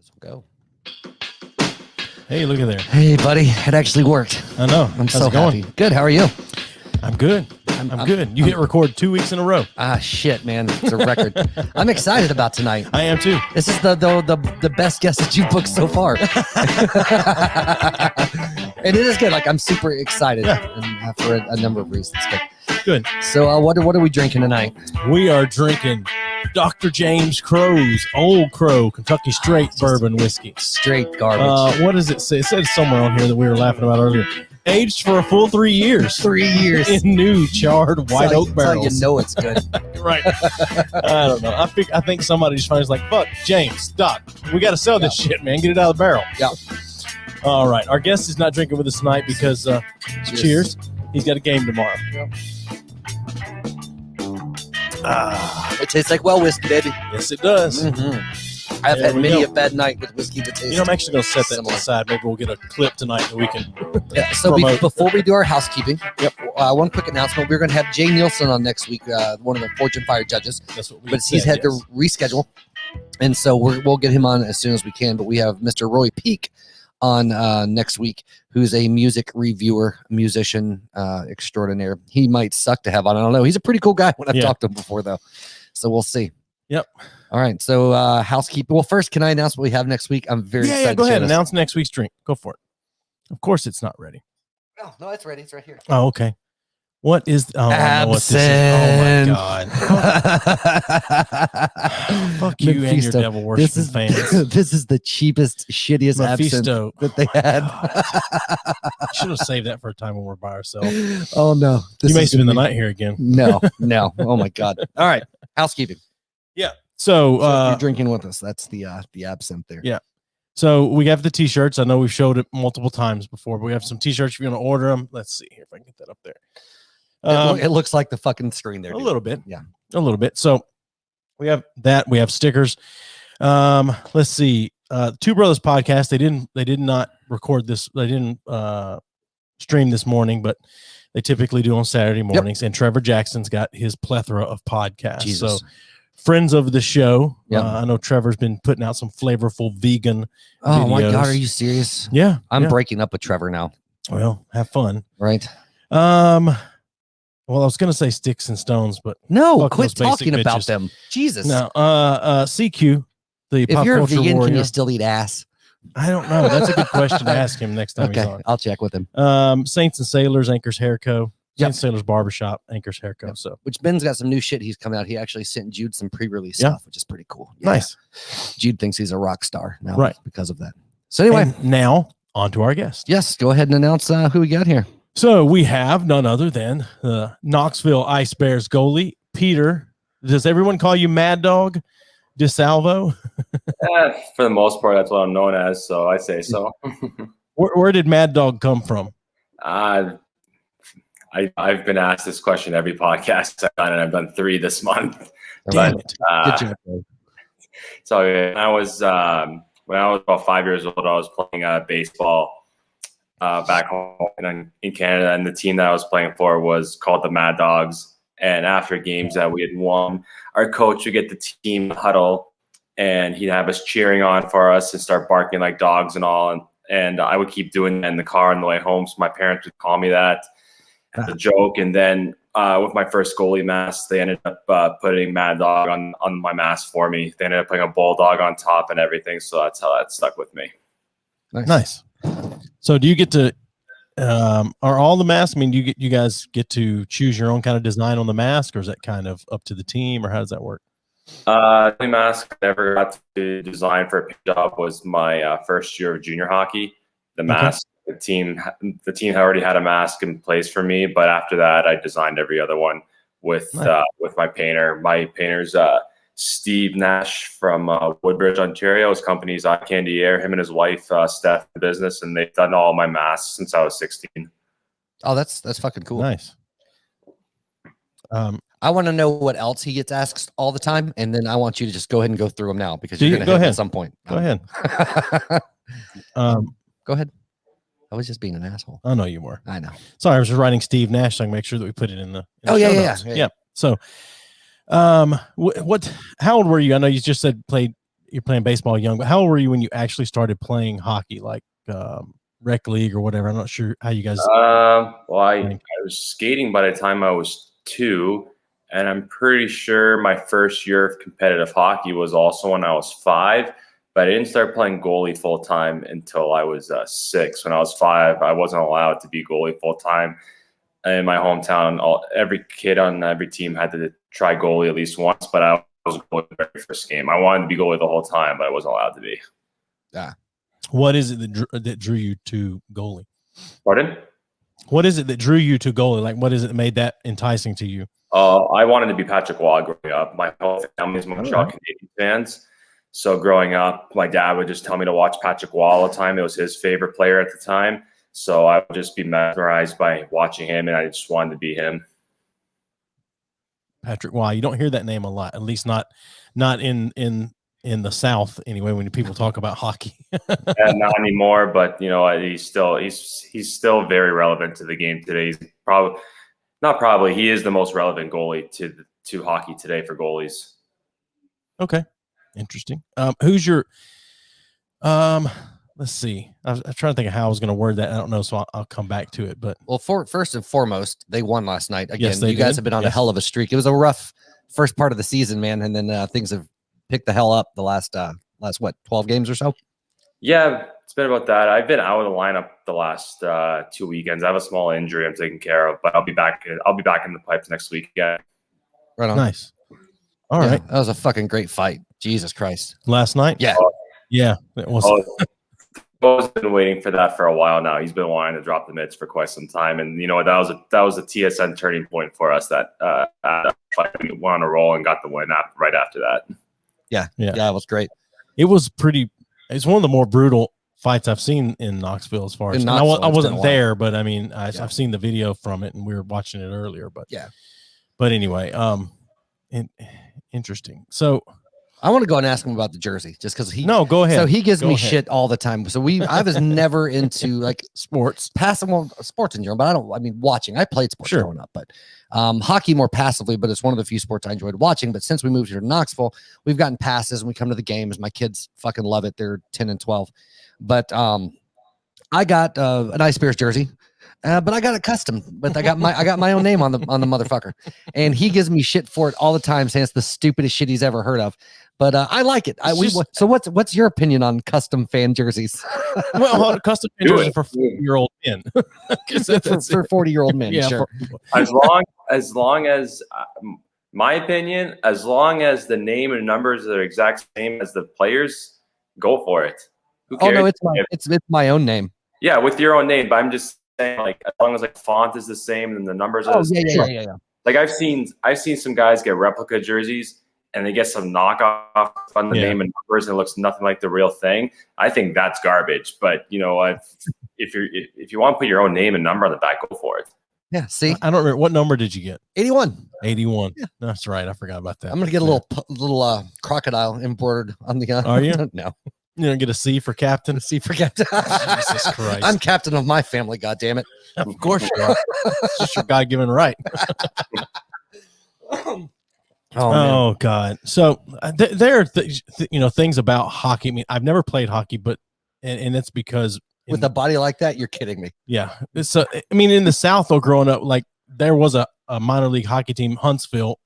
This will go. Hey, look at there. Hey, buddy. It actually worked. I know. I'm How's so it going? happy. Good. How are you? I'm good. I'm good. You hit record 2 weeks in a row. Ah, shit, man. It's a record. I'm excited about tonight. I am too. This is the best guest that you've booked so far. And it is good. Like, I'm super excited and for a number of reasons. Good. So what are we drinking tonight? We are drinking Dr. James Crow's Old Crow Kentucky Straight Bourbon Whiskey. Straight garbage. What does it say? It said somewhere on here that we were laughing about earlier. Aged for a full 3 years. 3 years. In new charred white oak barrels. That's how you know it's good. Right. I don't know. I think somebody just finds like, fuck, James, Doc, we got to sell this shit, man. Get it out of the barrel. Yeah. All right. Our guest is not drinking with us tonight because, cheers. He's got a game tomorrow. Yep. It tastes like whiskey, baby. Yes, it does. Mm-hmm. I've had many a bad night with whiskey that tastes. I'm actually going to set that similar. aside. Maybe we'll get a clip tonight that we can. Yeah. So before we do our housekeeping, one quick announcement: we're going to have Jay Nielsen on next week, one of the Fortune Fire judges. That's what we. But he's had to reschedule, and so we'll get him on as soon as we can. But we have Mr. Roy Peak on next week, who's a music reviewer, musician extraordinaire. He might suck to have on. I don't know. He's a pretty cool guy when I've talked to him before, though. So we'll see. Yep. All right. So housekeeping. Well, first, can I announce what we have next week? I'm very excited. Yeah, go ahead. Announce next week's drink. Go for it. Of course, it's not ready. No, it's ready. It's right here. Oh, okay. What is? Oh, I know what this is. Oh my god! Fuck you and your devil worshiping fans. This is the cheapest, shittiest absinthe that they had. Should have saved that for a time when we're by ourselves. Oh no! You may spend the night here again. No. Oh my god! All right, housekeeping. Yeah. So you're drinking with us. That's the absinthe there. Yeah. So we have the t-shirts. I know we've showed it multiple times before, but we have some t-shirts if you want to order them. Let's see here if I can get that up there. It looks like the fucking screen there. A little bit. Yeah. A little bit. So we have that. We have stickers. Let's see. Two Brothers podcast. They did not record this. They didn't stream this morning, but they typically do on Saturday mornings. Yep. And Trevor Jackson's got his plethora of podcasts. Jesus. So friends of the show. Yep. I know Trevor's been putting out some flavorful vegan videos. My God, are you serious? Yeah. I'm breaking up with Trevor now. Well, have fun. Right. Well, I was going to say sticks and stones, but no, quit talking about them. Jesus. No, CQ, the if pop you're a culture vegan, warrior, can you still eat ass? I don't know. That's a good question to ask him next time he's on. I'll check with him. Saints and Sailors, Anchor's Hair Co. Yep. Saints and Sailors Barbershop, Anchor's Hair Co. Yep. So, which Ben's got some new shit. He's coming out. He actually sent Jude some pre-release stuff, which is pretty cool. Yeah. Nice. Jude thinks he's a rock star now, right? Because of that. So anyway, and now on to our guest. Yes, go ahead and announce who we got here. So we have none other than the Knoxville Ice Bears goalie, Peter. Does everyone call you Mad Dog Salvo? For the most part, that's what I'm known as, so I say so. Where did Mad Dog come from? I've been asked this question every podcast I've done, and I've done 3 this month. Damn it. So when I was about 5 years old, I was playing baseball back home in Canada, and the team that I was playing for was called the Mad Dogs. And after games that we had won, our coach would get the team huddle, and he'd have us cheering on for us and start barking like dogs and all. And I would keep doing that in the car on the way home, so my parents would call me that as a joke. And then with my first goalie mask, they ended up putting Mad Dog on my mask for me. They ended up putting a bulldog on top and everything, so that's how that stuck with me. Nice. So do you get to are all the masks? I mean, do you guys get to choose your own kind of design on the mask, or is that kind of up to the team, or how does that work? The only mask I never got to design for a paint job was my first year of junior hockey. The mask, the team already had a mask in place for me, but after that, I designed every other one with my painter. My painter's Steve Nash from Woodbridge, Ontario. His company's Eye Candy Air. Him and his wife, Steph, the business, and they've done all my masks since I was 16. Oh, that's fucking cool. Nice. I want to know what else he gets asked all the time, and then I want you to just go ahead and go through them now because you're going to hit at some point. Go ahead. Go ahead. I was just being an asshole. I know you were. I know. Sorry, I was just writing Steve Nash so I can make sure that we put it in the. Yeah. So, how old were you? I know you just said played you're playing baseball young, but how old were you when you actually started playing hockey, like rec league or whatever? I'm not sure how you guys. Well, I was skating by the time I was 2, and I'm pretty sure my first year of competitive hockey was also when I was 5. But I didn't start playing goalie full time until I was 6. When I was 5, I wasn't allowed to be goalie full time. In my hometown, every kid on every team had to try goalie at least once. But I was goalie the very first game. I wanted to be goalie the whole time, but I wasn't allowed to be. Yeah. What is it that drew you to goalie? Pardon? What is it that drew you to goalie? Like, what is it that made that enticing to you? I wanted to be Patrick Waugh growing up. My whole family is Montreal Canadiens fans. So growing up, my dad would just tell me to watch Patrick Waugh all the time. It was his favorite player at the time. So I would just be mesmerized by watching him, and I just wanted to be him. Patrick Waugh. You don't hear that name a lot, at least not in the South anyway, when people talk about hockey. Not anymore, but he's still very relevant to the game today. He's he is the most relevant goalie to hockey today for goalies. Okay. Interesting. Who's your let's see. I was trying to think of how I was going to word that. I don't know, so I'll come back to it. But first and foremost, they won last night. Again, yes, you guys have been on a hell of a streak. It was a rough first part of the season, man, and then things have picked the hell up the last 12 games or so. Yeah, it's been about that. I've been out of the lineup the last 2 weekends. I have a small injury I'm taking care of, but I'll be back in the pipes next week again. Right on. Nice. All right. That was a fucking great fight. Jesus Christ. Last night? Yeah. Yeah. It was. Bo's been waiting for that for a while now. He's been wanting to drop the mitts for quite some time, and that was a TSN turning point for us. That we went on a roll and got the win right after that. Yeah, it was great. It was it's one of the more brutal fights I've seen in Knoxville as far as I wasn't there, but I mean, I've seen the video from it, and we were watching it earlier. But anyway, interesting. So I want to go and ask him about the jersey, just because go ahead. So he gives me shit all the time. So I was never into like sports, sports in general, but watching. I played sports growing up, but hockey more passively. But it's one of the few sports I enjoyed watching. But since we moved here to Knoxville, we've gotten passes and we come to the games. My kids fucking love it. They're 10 and 12. But I got an Ice Bears jersey. But I got it custom. But I got my own name on the motherfucker, and he gives me shit for it all the time, saying it's the stupidest shit he's ever heard of. But I like it. So what's your opinion on custom fan jerseys? Well, custom fan jerseys for 40-year-old men. for 40-year-old men, yeah, sure. As long as my opinion, as long as the name and numbers are the exact same as the players, go for it. Who cares? Oh no, it's my own name. Yeah, with your own name. But I'm just saying, like, as long as like font is the same and the numbers are the same. Yeah. Like I've seen some guys get replica jerseys and they get some knockoff on the name and numbers and it looks nothing like the real thing. I think that's garbage. But if you want to put your own name and number on the back, go for it. Yeah. See, I don't remember what number did you get? 81. 81. Yeah. That's right. I forgot about that. I'm gonna get a little crocodile embroidered on the. Are you? No. You don't get a C for captain? A C for captain. Jesus Christ. I'm captain of my family, goddammit. Of course you are. It's just your God-given right. Oh God. So there are things about hockey. I mean, I've never played hockey, but and it's because with a body like that, you're kidding me. Yeah. So I mean, in the South, though, growing up, like there was a minor league hockey team, Huntsville,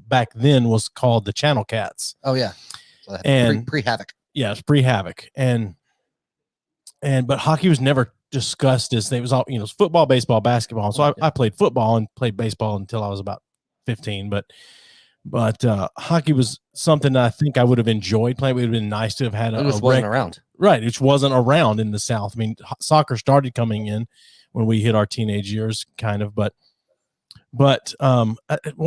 back then was called the Channel Cats. Oh yeah. So and pre-Havoc. Yeah, it's pre-Havoc, but hockey was never discussed as it was all it's football, baseball, basketball. So I played football and played baseball until I was about 15. But hockey was something that I think I would have enjoyed playing. It would have been nice to have had it wasn't around, right? Which wasn't around in the South. I mean, soccer started coming in when we hit our teenage years, kind of. But one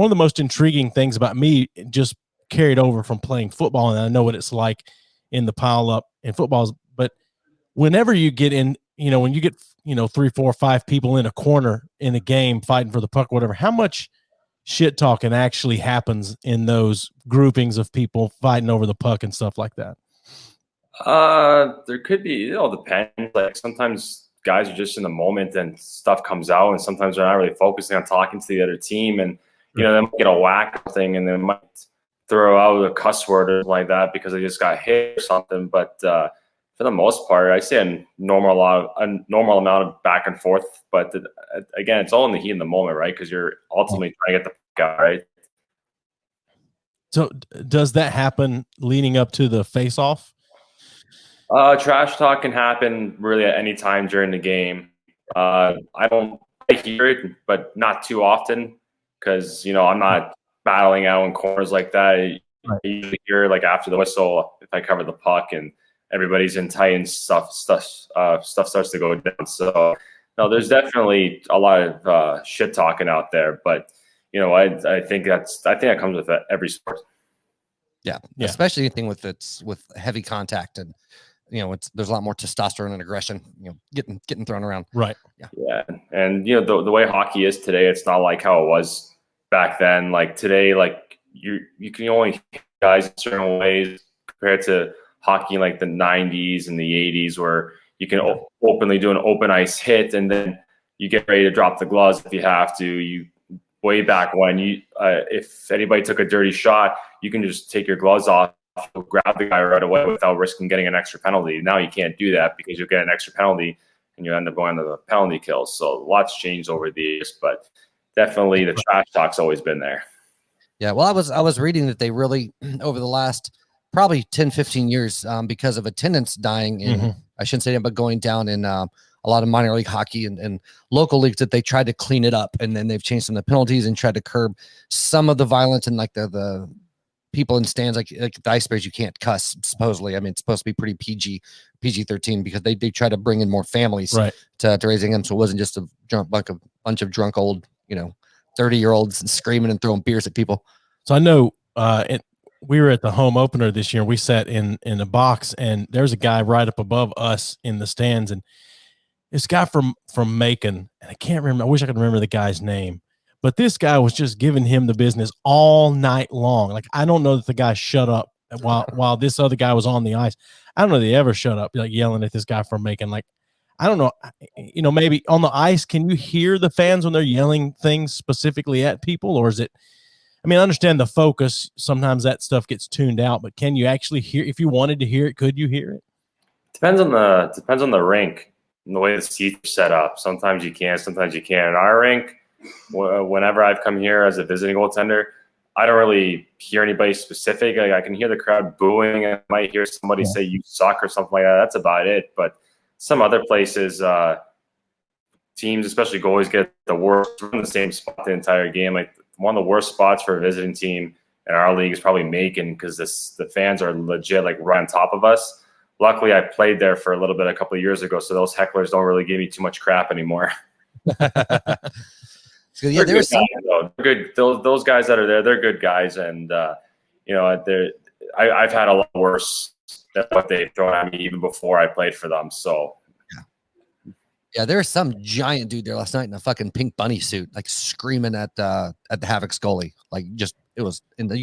of the most intriguing things about me just carried over from playing football, and I know what it's like in the pile up in footballs, but whenever you get in, when you get, 3, 4, 5 people in a corner in a game fighting for the puck, whatever, how much shit talking actually happens in those groupings of people fighting over the puck and stuff like that? There could be, it all depends. Like sometimes guys are just in the moment and stuff comes out, and sometimes they're not really focusing on talking to the other team, and they might get a whack thing, and then throw out a cuss word or like that because they just got hit or something. But for the most part, I say a normal amount of back and forth. But again, it's all in the heat in the moment, right? Because you're ultimately trying to get the guy right. So does that happen leading up to the face-off? Trash talk can happen really at any time during the game. I hear it, but not too often because, I'm not battling out in corners like that. I usually hear like after the whistle if I cover the puck and everybody's in tight and stuff starts to go down. So, no, there's definitely a lot of shit talking out there, but I think that comes with every sport. Yeah, especially anything with heavy contact and there's a lot more testosterone and aggression, getting thrown around. Right. Yeah. And the way hockey is today, it's not like how it was back then. Like today, like you can only hit guys in certain ways compared to hockey like the 90s and the 80s where you can openly do an open ice hit and then you get ready to drop the gloves if you have to. Way back when if anybody took a dirty shot, you can just take your gloves off, grab the guy right away without risking getting an extra penalty. Now you can't do that because you'll get an extra penalty and you end up going to the penalty kill. So lots changed over the years, but definitely the trash talk's always been there. Yeah. Well, I was reading that they really, over the last probably 10, 15 years, because of attendance dying in, I shouldn't say that, but going down in, a lot of minor league hockey and local leagues, that they tried to clean it up, and then they've changed some of the penalties and tried to curb some of the violence and like the people in stands, like the Ice Bears, you can't cuss supposedly. I mean, it's supposed to be pretty PG-13 because they try to bring in more families to raising them, so it wasn't just a bunch of drunk old 30-year-olds screaming and throwing beers at people. So I know we were at the home opener this year. We sat in a box, and there's a guy right up above us in the stands, and this guy from Macon, and I can't remember. I wish I could remember the guy's name, but this guy was just giving him the business all night long. Like, I don't know that the guy shut up while this other guy was on the ice. I don't know that they ever shut up, like yelling at this guy from Macon. Like, I don't know, maybe on the ice, can you hear the fans when they're yelling things specifically at people, or is it? I mean, I understand the focus. Sometimes that stuff gets tuned out, but can you actually hear? If you wanted to hear it, could you hear it? Depends on the rink and the way the seats are set up. Sometimes you can, sometimes you can't. In our rink, whenever I've come here as a visiting goaltender, I don't really hear anybody specific. Like, I can hear the crowd booing. I might hear somebody say "you suck" or something like that. That's about it. But some other places, teams, especially goalies, get the worst in the same spot the entire game. Like, one of the worst spots for a visiting team in our league is probably Macon because the fans are legit like right on top of us. Luckily, I played there for a little bit a couple of years ago, so those hecklers don't really give me too much crap anymore. So, yeah, they're good. Those guys that are there, they're good guys, and I've had a lot worse than what they've thrown at me even before I played for them. So. Yeah, there was some giant dude there last night in a fucking pink bunny suit, like screaming at the Havoc's goalie. Like, just you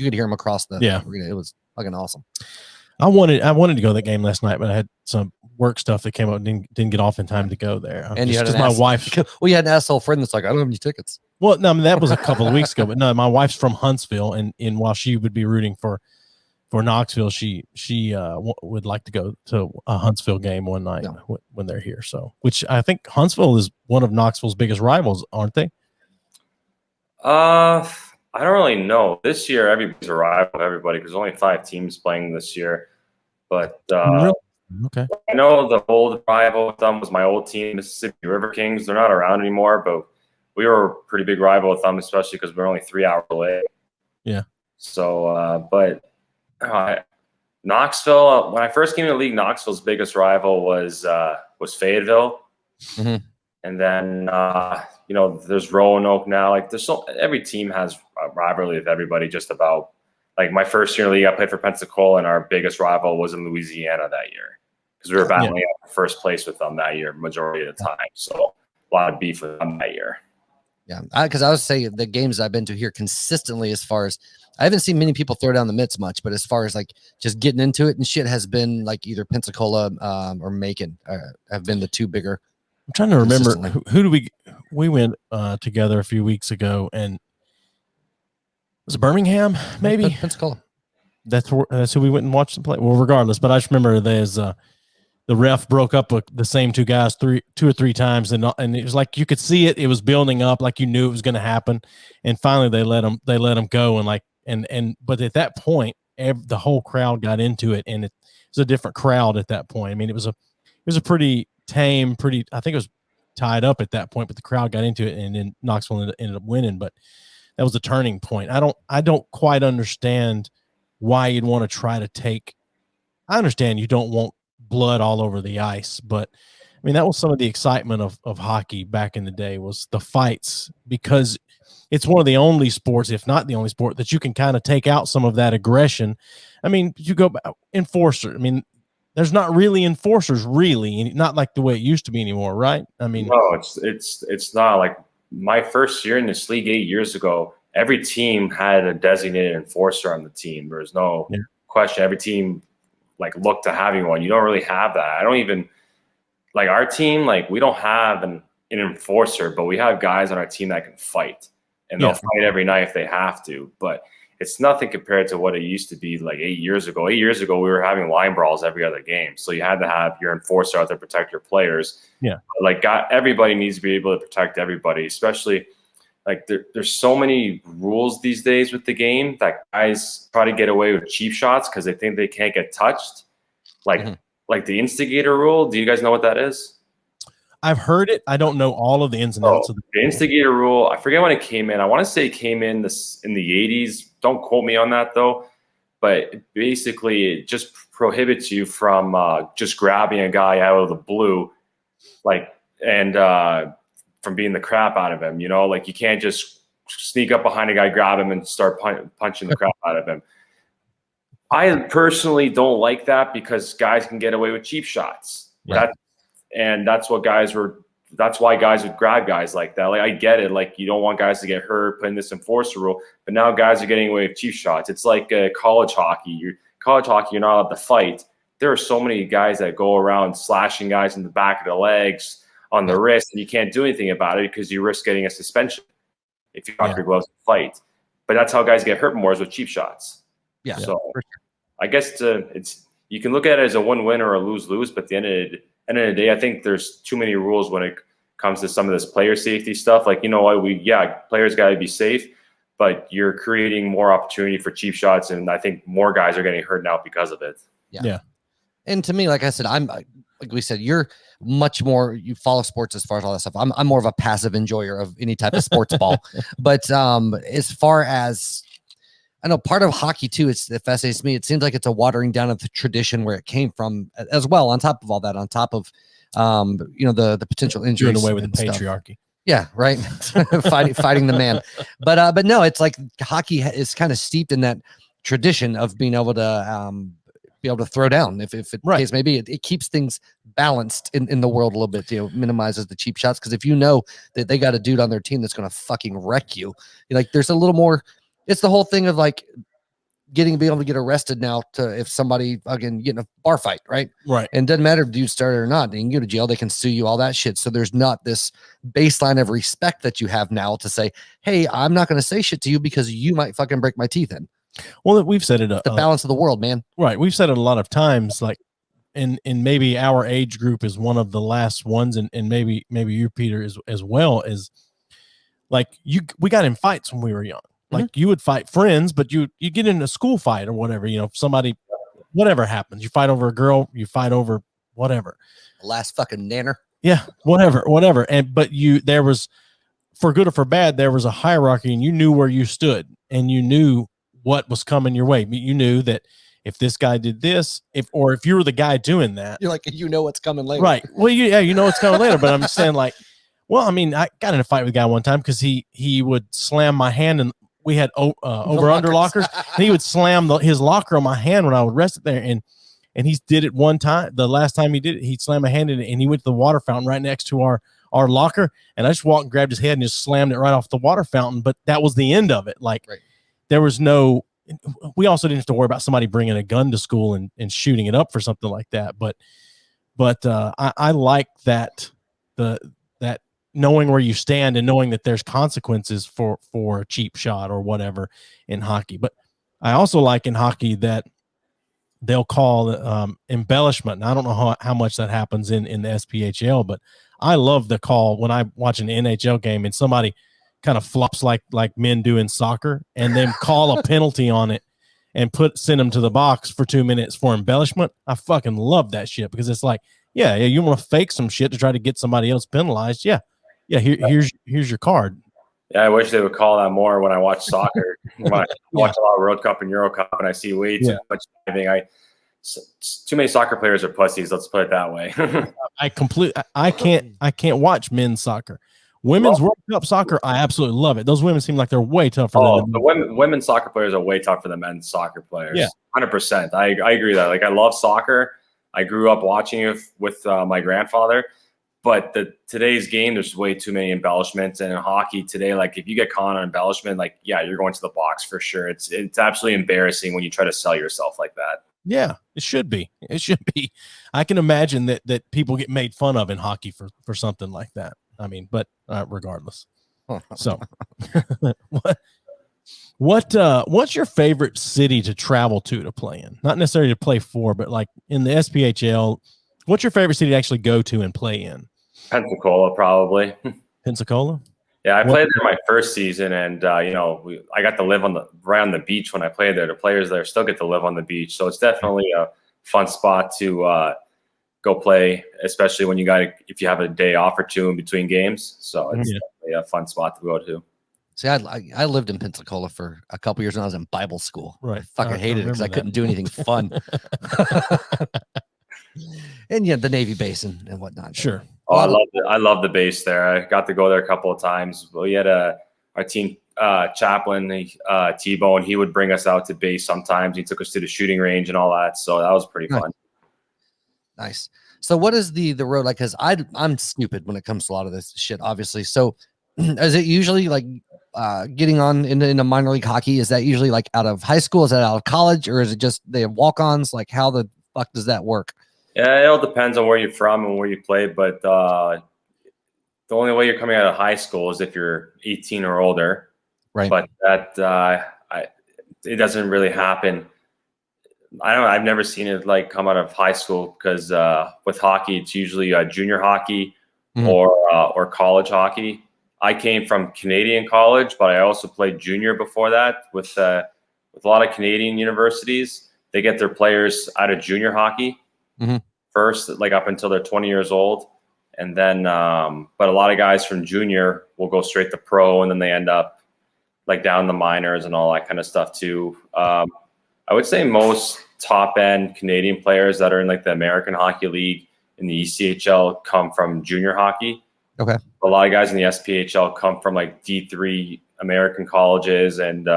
could hear him across the arena. It was fucking awesome. I wanted to go to that game last night, but I had some work stuff that came up and didn't get off in time to go there. And you had my wife. Well, you had an asshole friend that's like, I don't have any tickets. Well, no, I mean, that was a couple of weeks ago, but no, my wife's from Huntsville, and while she would be rooting for Knoxville, she would like to go to a Huntsville game one night when they're here. So, which I think Huntsville is one of Knoxville's biggest rivals, aren't they? I don't really know. This year, everybody's a rival of everybody because only 5 teams playing this year. But okay, I know the old rival with them was my old team, Mississippi River Kings. They're not around anymore, but we were a pretty big rival with them, especially because we're only 3 hours away. Yeah. So, but Knoxville, when I first came to the league, Knoxville's biggest rival was Fayetteville. Mm-hmm. And then, there's Roanoke now. Like, every team has a rivalry with everybody just about. Like, my first year in the league, I played for Pensacola, and our biggest rival was in Louisiana that year because we were battling out first place with them that year majority of the time. So a lot of beef with them that year. Yeah, because I would say the games I've been to here consistently, as far as I haven't seen many people throw down the mitts much, but as far as like just getting into it and shit has been like either Pensacola or Macon have been the two bigger. I'm trying to remember who do we went together a few weeks ago, and was it Birmingham maybe? Pensacola. That's who we went and watched them play. Well, regardless, but I just remember there's the ref broke up the same two guys two or three times, and it was like you could see it was building up, like you knew it was going to happen, and finally they let them go, and but at that point the whole crowd got into it, and it was a different crowd at that point. I mean, it was a pretty tame, I think it was tied up at that point, but the crowd got into it, and then Knoxville ended up winning. But that was a turning point. I don't quite understand why you'd want to try to take. I understand you don't want blood all over the ice, but I mean, that was some of the excitement of hockey back in the day, was the fights, because it's one of the only sports, if not the only sport, that you can kind of take out some of that aggression. I mean, you go enforcer. I mean, there's not really enforcers, really, not like the way it used to be anymore, right? I mean, no, it's not. Like my first year in this league 8 years ago, every team had a designated enforcer on the team. There was no question. Every team like looked to having one. You don't really have that. I don't even like our team. Like we don't have an enforcer, but we have guys on our team that can fight, and they'll fight every night if they have to. But it's nothing compared to what it used to be like 8 years ago. 8 years ago, we were having line brawls every other game. So you had to have your enforcer out there to protect your players. Yeah. Like everybody needs to be able to protect everybody, especially like there's so many rules these days with the game that guys try to get away with cheap shots because they think they can't get touched. Like the Instigator Rule. Do you guys know what that is? I've heard it. I don't know all of the ins and outs of the Instigator Rule. I forget when it came in. I want to say it came in in the 80s. Don't quote me on that though. But basically, it just prohibits you from just grabbing a guy out of the blue, and from beating the crap out of him. You know, like you can't just sneak up behind a guy, grab him, and start punching the crap out of him. I personally don't like that because guys can get away with cheap shots. Right. That's why guys would grab guys like that. Like I get it. Like you don't want guys to get hurt putting this enforcer rule, but now guys are getting away with cheap shots. It's like college hockey. You're not allowed to fight. There are so many guys that go around slashing guys in the back of the legs, on the wrist, and you can't do anything about it because you risk getting a suspension if you drop your gloves and fight. But that's how guys get hurt more, is with cheap shots. Yeah. So I guess you can look at it as a win-win or a lose-lose, but at the end of the day, I think there's too many rules when it comes to some of this player safety stuff. Like, you know what, players got to be safe, but you're creating more opportunity for cheap shots, and I think more guys are getting hurt now because of it. Yeah. And to me, like I said, like we said, you're much more, you follow sports as far as all that stuff. I'm more of a passive enjoyer of any type of sports ball. But as far as I know, part of hockey too, it fascinates me. It seems like it's a watering down of the tradition where it came from as well. On top of all that, on top of the potential injuries, doing away with the stuff. patriarchy. Yeah, right. fighting the man. But no, it's like hockey is kind of steeped in that tradition of being able to be able to throw down if it case maybe it keeps things balanced in the world a little bit, minimizes the cheap shots. Because if you know that they got a dude on their team that's going to fucking wreck you, like there's a little more. It's the whole thing of like being able to get arrested now if somebody again get in a bar fight, right? Right. And it doesn't matter if dude started or not. They can go to jail. They can sue you, all that shit. So there's not this baseline of respect that you have now to say, hey, I'm not going to say shit to you because you might fucking break my teeth in. Well, we've said it. The balance of the world, man. Right. We've said it a lot of times, like in maybe our age group is one of the last ones. And maybe you, Peter, as well, is like we got in fights when we were young. Like you would fight friends, but you get in a school fight or whatever, somebody, whatever happens, you fight over a girl, you fight over whatever. Last fucking nanner. Yeah. Whatever. But there was, for good or for bad, there was a hierarchy, and you knew where you stood, and you knew what was coming your way. You knew that if this guy did this, if you were the guy doing that, you're like, what's coming later. Right. Well, you know what's coming later, but I'm just saying, like, well, I mean, I got in a fight with a guy one time because he would slam my hand, and we had over-under lockers, and he would slam his locker on my hand when I would rest it there. And he did it one time. The last time he did it, he'd slam my hand in it, and he went to the water fountain right next to our locker. And I just walked and grabbed his head and just slammed it right off the water fountain. But that was the end of it. Like, there was no, we also didn't have to worry about somebody bringing a gun to school and shooting it up for something like that. But I like that, that knowing where you stand and knowing that there's consequences for a cheap shot or whatever in hockey. But I also like in hockey that they'll call embellishment. And I don't know how much that happens in the SPHL, but I love the call when I watch an NHL game and somebody kind of flops like men do in soccer, and then call a penalty on it and send them to the box for 2 minutes for embellishment. I fucking love that shit, because it's like, yeah, you want to fake some shit to try to get somebody else penalized. Yeah. Here's your card. Yeah, I wish they would call that more when I watch soccer. When I watch a lot of World Cup and Euro Cup, and I see way too much diving. Too many soccer players are pussies. Let's put it that way. I can't watch men's soccer. Women's World Cup soccer, I absolutely love it. Those women seem like they're way tougher. The women's soccer players are way tougher than men's soccer players. Yeah, 100%. I agree with that. Like, I love soccer. I grew up watching it with my grandfather. But today's game, there's way too many embellishments. And in hockey today, like, if you get caught on embellishment, like, yeah, you're going to the box for sure. It's absolutely embarrassing when you try to sell yourself like that. Yeah, it should be. It should be. I can imagine that people get made fun of in hockey for something like that. I mean, but regardless. So what's your favorite city to travel to play in? Not necessarily to play for, but like in the SPHL, what's your favorite city to actually go to and play in? Pensacola, probably. Pensacola? Yeah, I played there my first season, and I got to live right on the beach when I played there. The players there still get to live on the beach, so it's definitely a fun spot to go play, especially when if you have a day off or two in between games. So it's definitely a fun spot to go to. See, I lived in Pensacola for a couple years when I was in Bible school. Right, I fucking hated it because I couldn't do anything fun. And yeah, the Navy base and whatnot. Sure. Oh, I love the base there. I got to go there a couple of times. We had our team chaplain, T-Bone. He would bring us out to base sometimes. He took us to the shooting range and all that. So that was pretty fun. Nice. So what is the road like? Because I'm stupid when it comes to a lot of this shit, obviously. So is it usually like getting on into minor league hockey? Is that usually like out of high school? Is that out of college? Or is it just they have walk-ons? Like, how the fuck does that work? Yeah, it all depends on where you're from and where you play. But the only way you're coming out of high school is if you're 18 or older. Right. But that it doesn't really happen. I've never seen it like come out of high school, because with hockey, it's usually junior hockey or college hockey. I came from Canadian college, but I also played junior before that with a lot of Canadian universities. They get their players out of junior hockey first, like up until they're 20 years old. And then, but a lot of guys from junior will go straight to pro, and then they end up like down the minors and all that kind of stuff too. I would say most top end Canadian players that are in like the American Hockey League and the ECHL come from junior hockey. Okay. A lot of guys in the SPHL come from like D3 American colleges and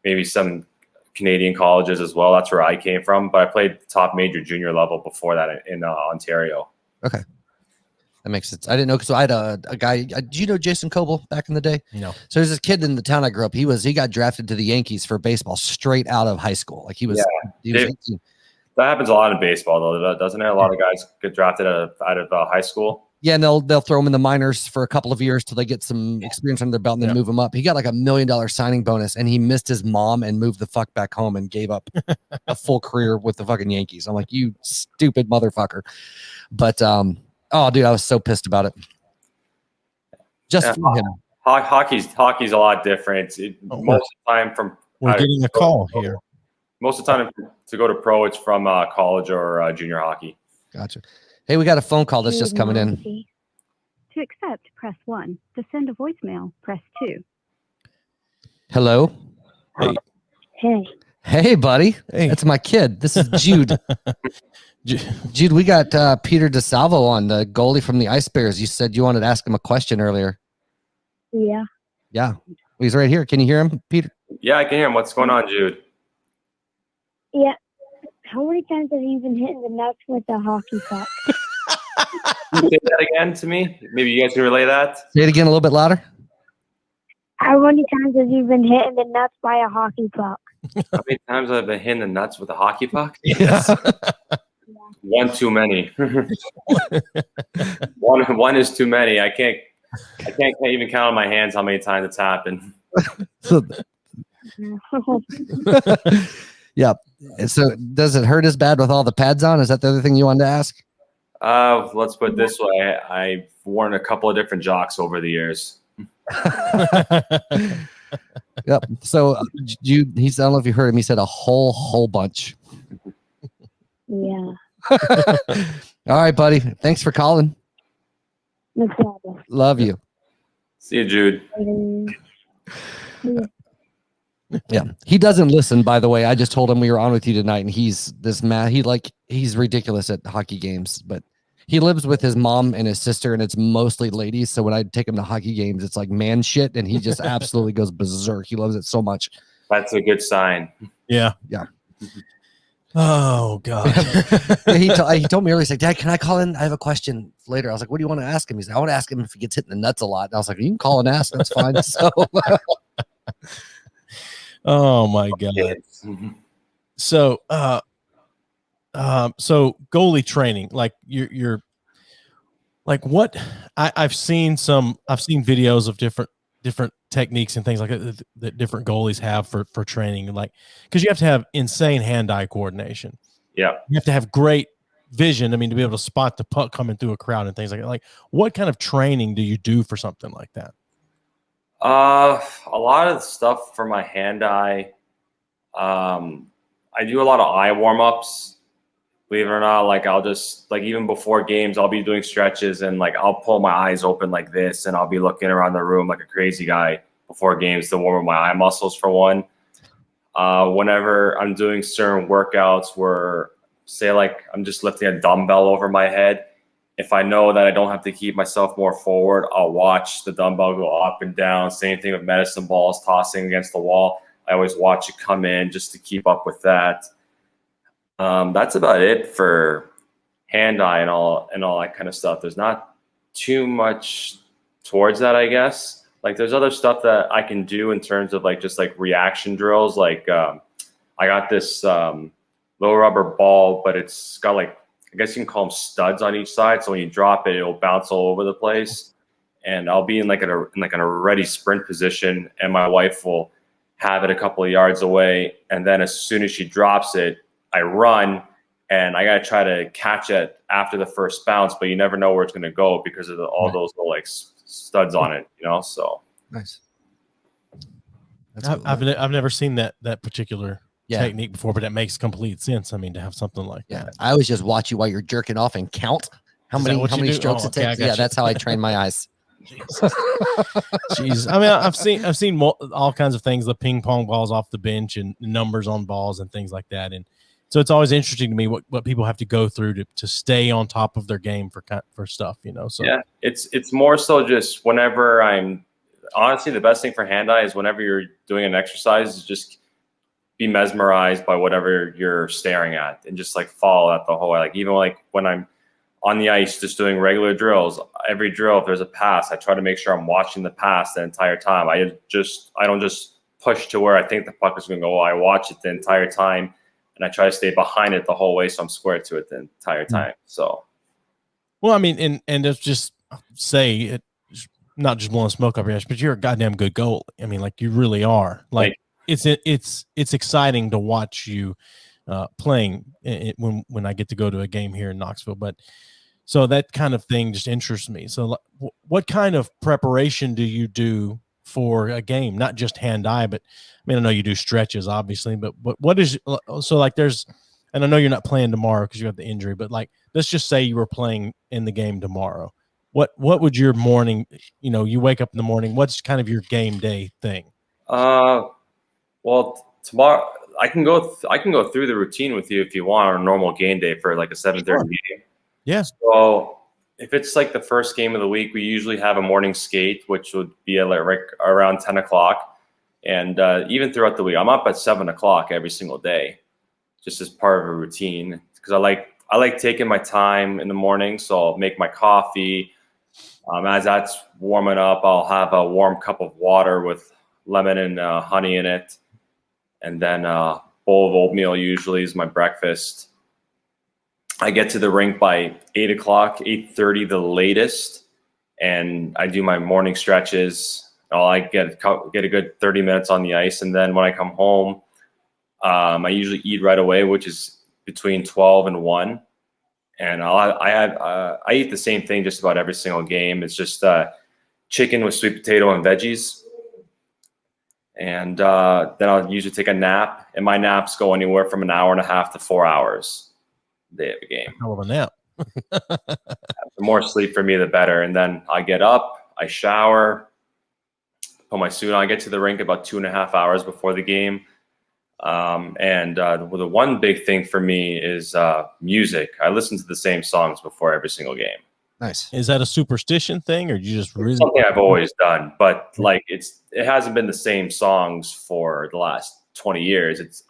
maybe some Canadian colleges as well. That's where I came from, but I played top major junior level before that in Ontario. Okay. That makes sense. I didn't know, because I had a guy. Did you know Jason Coble back in the day? No. So there's this kid in the town I grew up. He got drafted to the Yankees for baseball straight out of high school. Like he was 18. That happens a lot in baseball, though, doesn't it? A lot of guys get drafted out of high school. Yeah, and they'll throw them in the minors for a couple of years till they get some experience under their belt and then move them up. He got like $1 million signing bonus, and he missed his mom and moved the fuck back home and gave up a full career with the fucking Yankees. I'm like, you stupid motherfucker. But oh, dude, I was so pissed about it. Just for him. Hockey's a lot different. Most of the time we're getting a call here. Most of the time to go to pro, it's from college or junior hockey. Gotcha. Hey, we got a phone call that's just coming in. To accept, press 1. To send a voicemail, press 2. Hello. Hey. Hey, buddy. Hey. That's my kid. This is Jude. Jude, we got Peter DeSalvo on, the goalie from the Ice Bears. You said you wanted to ask him a question earlier. Yeah. Yeah. He's right here. Can you hear him, Peter? Yeah, I can hear him. What's going on, Jude? Yeah. How many times have you been hitting the nuts with a hockey puck? Can you say that again to me? Maybe you guys can relay that. Say it again a little bit louder. How many times have you been hitting the nuts by a hockey puck? How many times have I been hitting the nuts with a hockey puck? Yes. One too many. One is too many. I can't even count on my hands how many times it's happened. So Yeah. And so does it hurt as bad with all the pads on? Is that the other thing you wanted to ask? Let's put it this way. I've worn a couple of different jocks over the years. Yep. So I don't know if you heard him. He said a whole bunch. Yeah. All right, buddy. Thanks for calling. No problem. Love you. See you, Jude. Yeah. He doesn't listen, by the way. I just told him we were on with you tonight, and he's this man. He's ridiculous at hockey games, but he lives with his mom and his sister, and it's mostly ladies. So when I take him to hockey games, it's like man shit, and he just absolutely goes berserk. He loves it so much. That's a good sign. Yeah. Yeah. Oh God. He told me earlier, he's like, Dad, can I call in? I have a question later. I was like, what do you want to ask him? He's like, I want to ask him if he gets hit in the nuts a lot. And I was like, you can call and ask. That's fine. So Oh my God. So so goalie training, like you're like what I've seen videos of different techniques and things like that different goalies have for training, like because you have to have insane hand-eye coordination. Yeah. You have to have great vision. I mean, to be able to spot the puck coming through a crowd and things like that. Like what kind of training do you do for something like that? A lot of stuff for my hand-eye. I do a lot of eye warm-ups. Believe it or not, like I'll just like even before games, I'll be doing stretches and like I'll pull my eyes open like this and I'll be looking around the room like a crazy guy before games to warm up my eye muscles for one. Whenever I'm doing certain workouts where say like I'm just lifting a dumbbell over my head, if I know that I don't have to keep myself more forward, I'll watch the dumbbell go up and down. Same thing with medicine balls tossing against the wall. I always watch it come in just to keep up with that. That's about it for hand-eye and all that kind of stuff. There's not too much towards that, I guess. Like there's other stuff that I can do in terms of like just like reaction drills. Like I got this low rubber ball, but it's got like I guess you can call them studs on each side. So when you drop it, it'll bounce all over the place. And I'll be in like in a ready sprint position, and my wife will have it a couple of yards away, and then as soon as she drops it, I run, and I got to try to catch it after the first bounce, but you never know where it's going to go because of all those little like studs on it, you know? So nice. I've never seen that particular technique before, but it makes complete sense. I mean, to have something like that. I always just watch you while you're jerking off and count how many strokes it takes. Yeah, that's how I train my eyes. Jeez. I mean, I've seen all kinds of things, the ping pong balls off the bench and numbers on balls and things like that. And so it's always interesting to me what people have to go through to stay on top of their game for stuff, you know? So yeah, it's more so just whenever honestly, the best thing for hand-eye is whenever you're doing an exercise is just be mesmerized by whatever you're staring at and just like follow that the whole way. Like even like when I'm on the ice, just doing regular drills, every drill, if there's a pass, I try to make sure I'm watching the pass the entire time. I don't just push to where I think the puck is going to go. I watch it the entire time, and I try to stay behind it the whole way, so I'm square to it the entire time. So, well, I mean, and let's just say it, not just blowing smoke up your ass, but you're a goddamn good goalie. I mean, like you really are. Like it's exciting to watch you playing when I get to go to a game here in Knoxville, but. So that kind of thing just interests me. So what kind of preparation do you do for a game? Not just hand-eye, but I mean, I know you do stretches, obviously, but what is so like there's, and I know you're not playing tomorrow because you have the injury, but like, let's just say you were playing in the game tomorrow. What would your morning, you wake up in the morning, what's kind of your game day thing? Well, tomorrow I can go through the routine with you if you want on a normal game day for like a 7:30 game. Yeah. So if it's like the first game of the week, we usually have a morning skate, which would be at like around 10 o'clock. And even throughout the week, I'm up at 7 o'clock every single day, just as part of a routine. Because I like taking my time in the morning. So I'll make my coffee. As that's warming up, I'll have a warm cup of water with lemon and honey in it. And then a bowl of oatmeal usually is my breakfast. I get to the rink by 8 o'clock, 8:30 the latest, and I do my morning stretches, I'll like get a good 30 minutes on the ice, and then when I come home, I usually eat right away, which is between 12 and 1. And I eat the same thing just about every single game. It's just chicken with sweet potato and veggies. And then I'll usually take a nap. And my naps go anywhere from an hour and a half to 4 hours the day of a game. Hell of a nap. The more sleep for me, the better. And then I get up, I shower, put my suit on. I get to the rink about 2.5 hours before the game. The one big thing for me is music. I listen to the same songs before every single game. Nice. Is that a superstition thing, or you just really Something I've always done, but like it hasn't been the same songs for the last 20 years.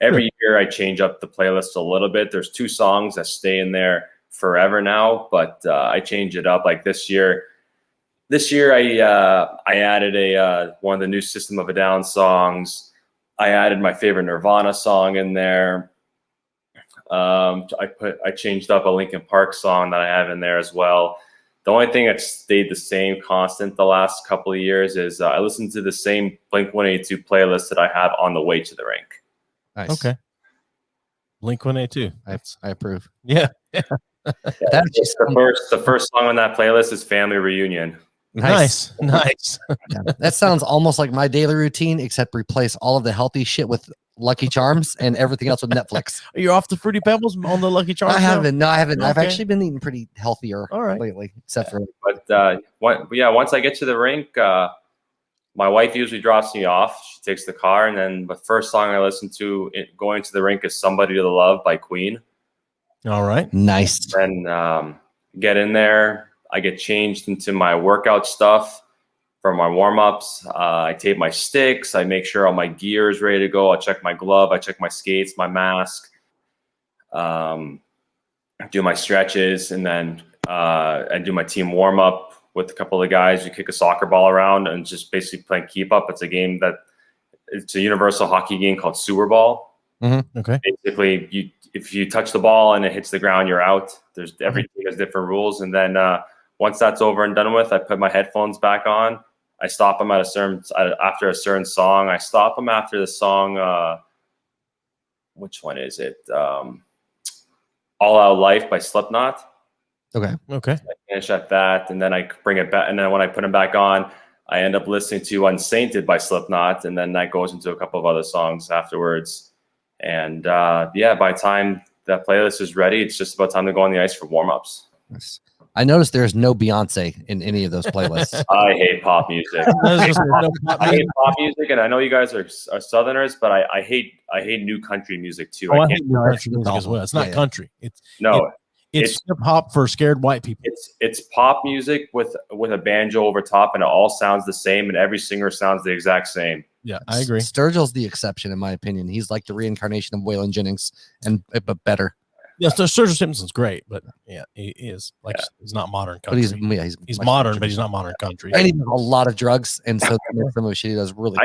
Every year I change up the playlist a little bit. There's 2 songs that stay in there forever now, but I change it up. Like this year I added one of the new System of a Down songs. I added my favorite Nirvana song in there. I changed up a Linkin Park song that I have in there as well. The only thing that stayed the same constant the last couple of years is I listen to the same Blink-182 playlist that I have on the way to the rink. Nice. okay? Blink-182. I approve. Yeah. That's The first song on that playlist is Family Reunion. Nice. Yeah. That sounds almost like my daily routine, except replace all of the healthy shit with Lucky Charms and everything else with Netflix. Are you off the Fruity Pebbles on the Lucky Charms? I haven't. No, I haven't. I've Okay. actually been eating pretty healthier lately, except for. But once I get to the rink, my wife usually drops me off. She takes the car, and then the first song I listen to going to the rink is "Somebody to Love" by Queen. All right. Nice. Then get in there. I get changed into my workout stuff for my warm-ups. I tape my sticks. I make sure all my gear is ready to go. I check my glove. I check my skates, my mask. Do my stretches, and then I do my team warm-up with a couple of guys. We kick a soccer ball around and just basically playing keep up. It's a universal hockey game called sewer ball. Mm-hmm. Okay. Basically, if you touch the ball and it hits the ground, you're out. Every team has different rules, and then once that's over and done with, I put my headphones back on. I stop them after a certain song. I stop them after the song. Which one is it? All Out Life by Slipknot. Okay. Okay. I finish at that, and then I bring it back. And then when I put them back on, I end up listening to Unsainted by Slipknot, and then that goes into a couple of other songs afterwards. And by the time that playlist is ready, it's just about time to go on the ice for warm-ups. Nice. I noticed there's no Beyonce in any of those playlists. I hate pop music. I hate pop music, and I know you guys are Southerners, but I hate new country music too. Oh, I I hate can't. new country music as well. It's not Yeah. country. It's hip hop for scared white people. It's pop music with a banjo over top, and it all sounds the same, and every singer sounds the exact same. Yeah, I agree. Sturgill's the exception, in my opinion. He's like the reincarnation of Waylon Jennings, but better. Yeah, so Sturgill Simpson's great, but yeah, he is he's not modern country. But he's much modern, better. but he's not modern country. And he does a lot of drugs, and so some of the shit he does really.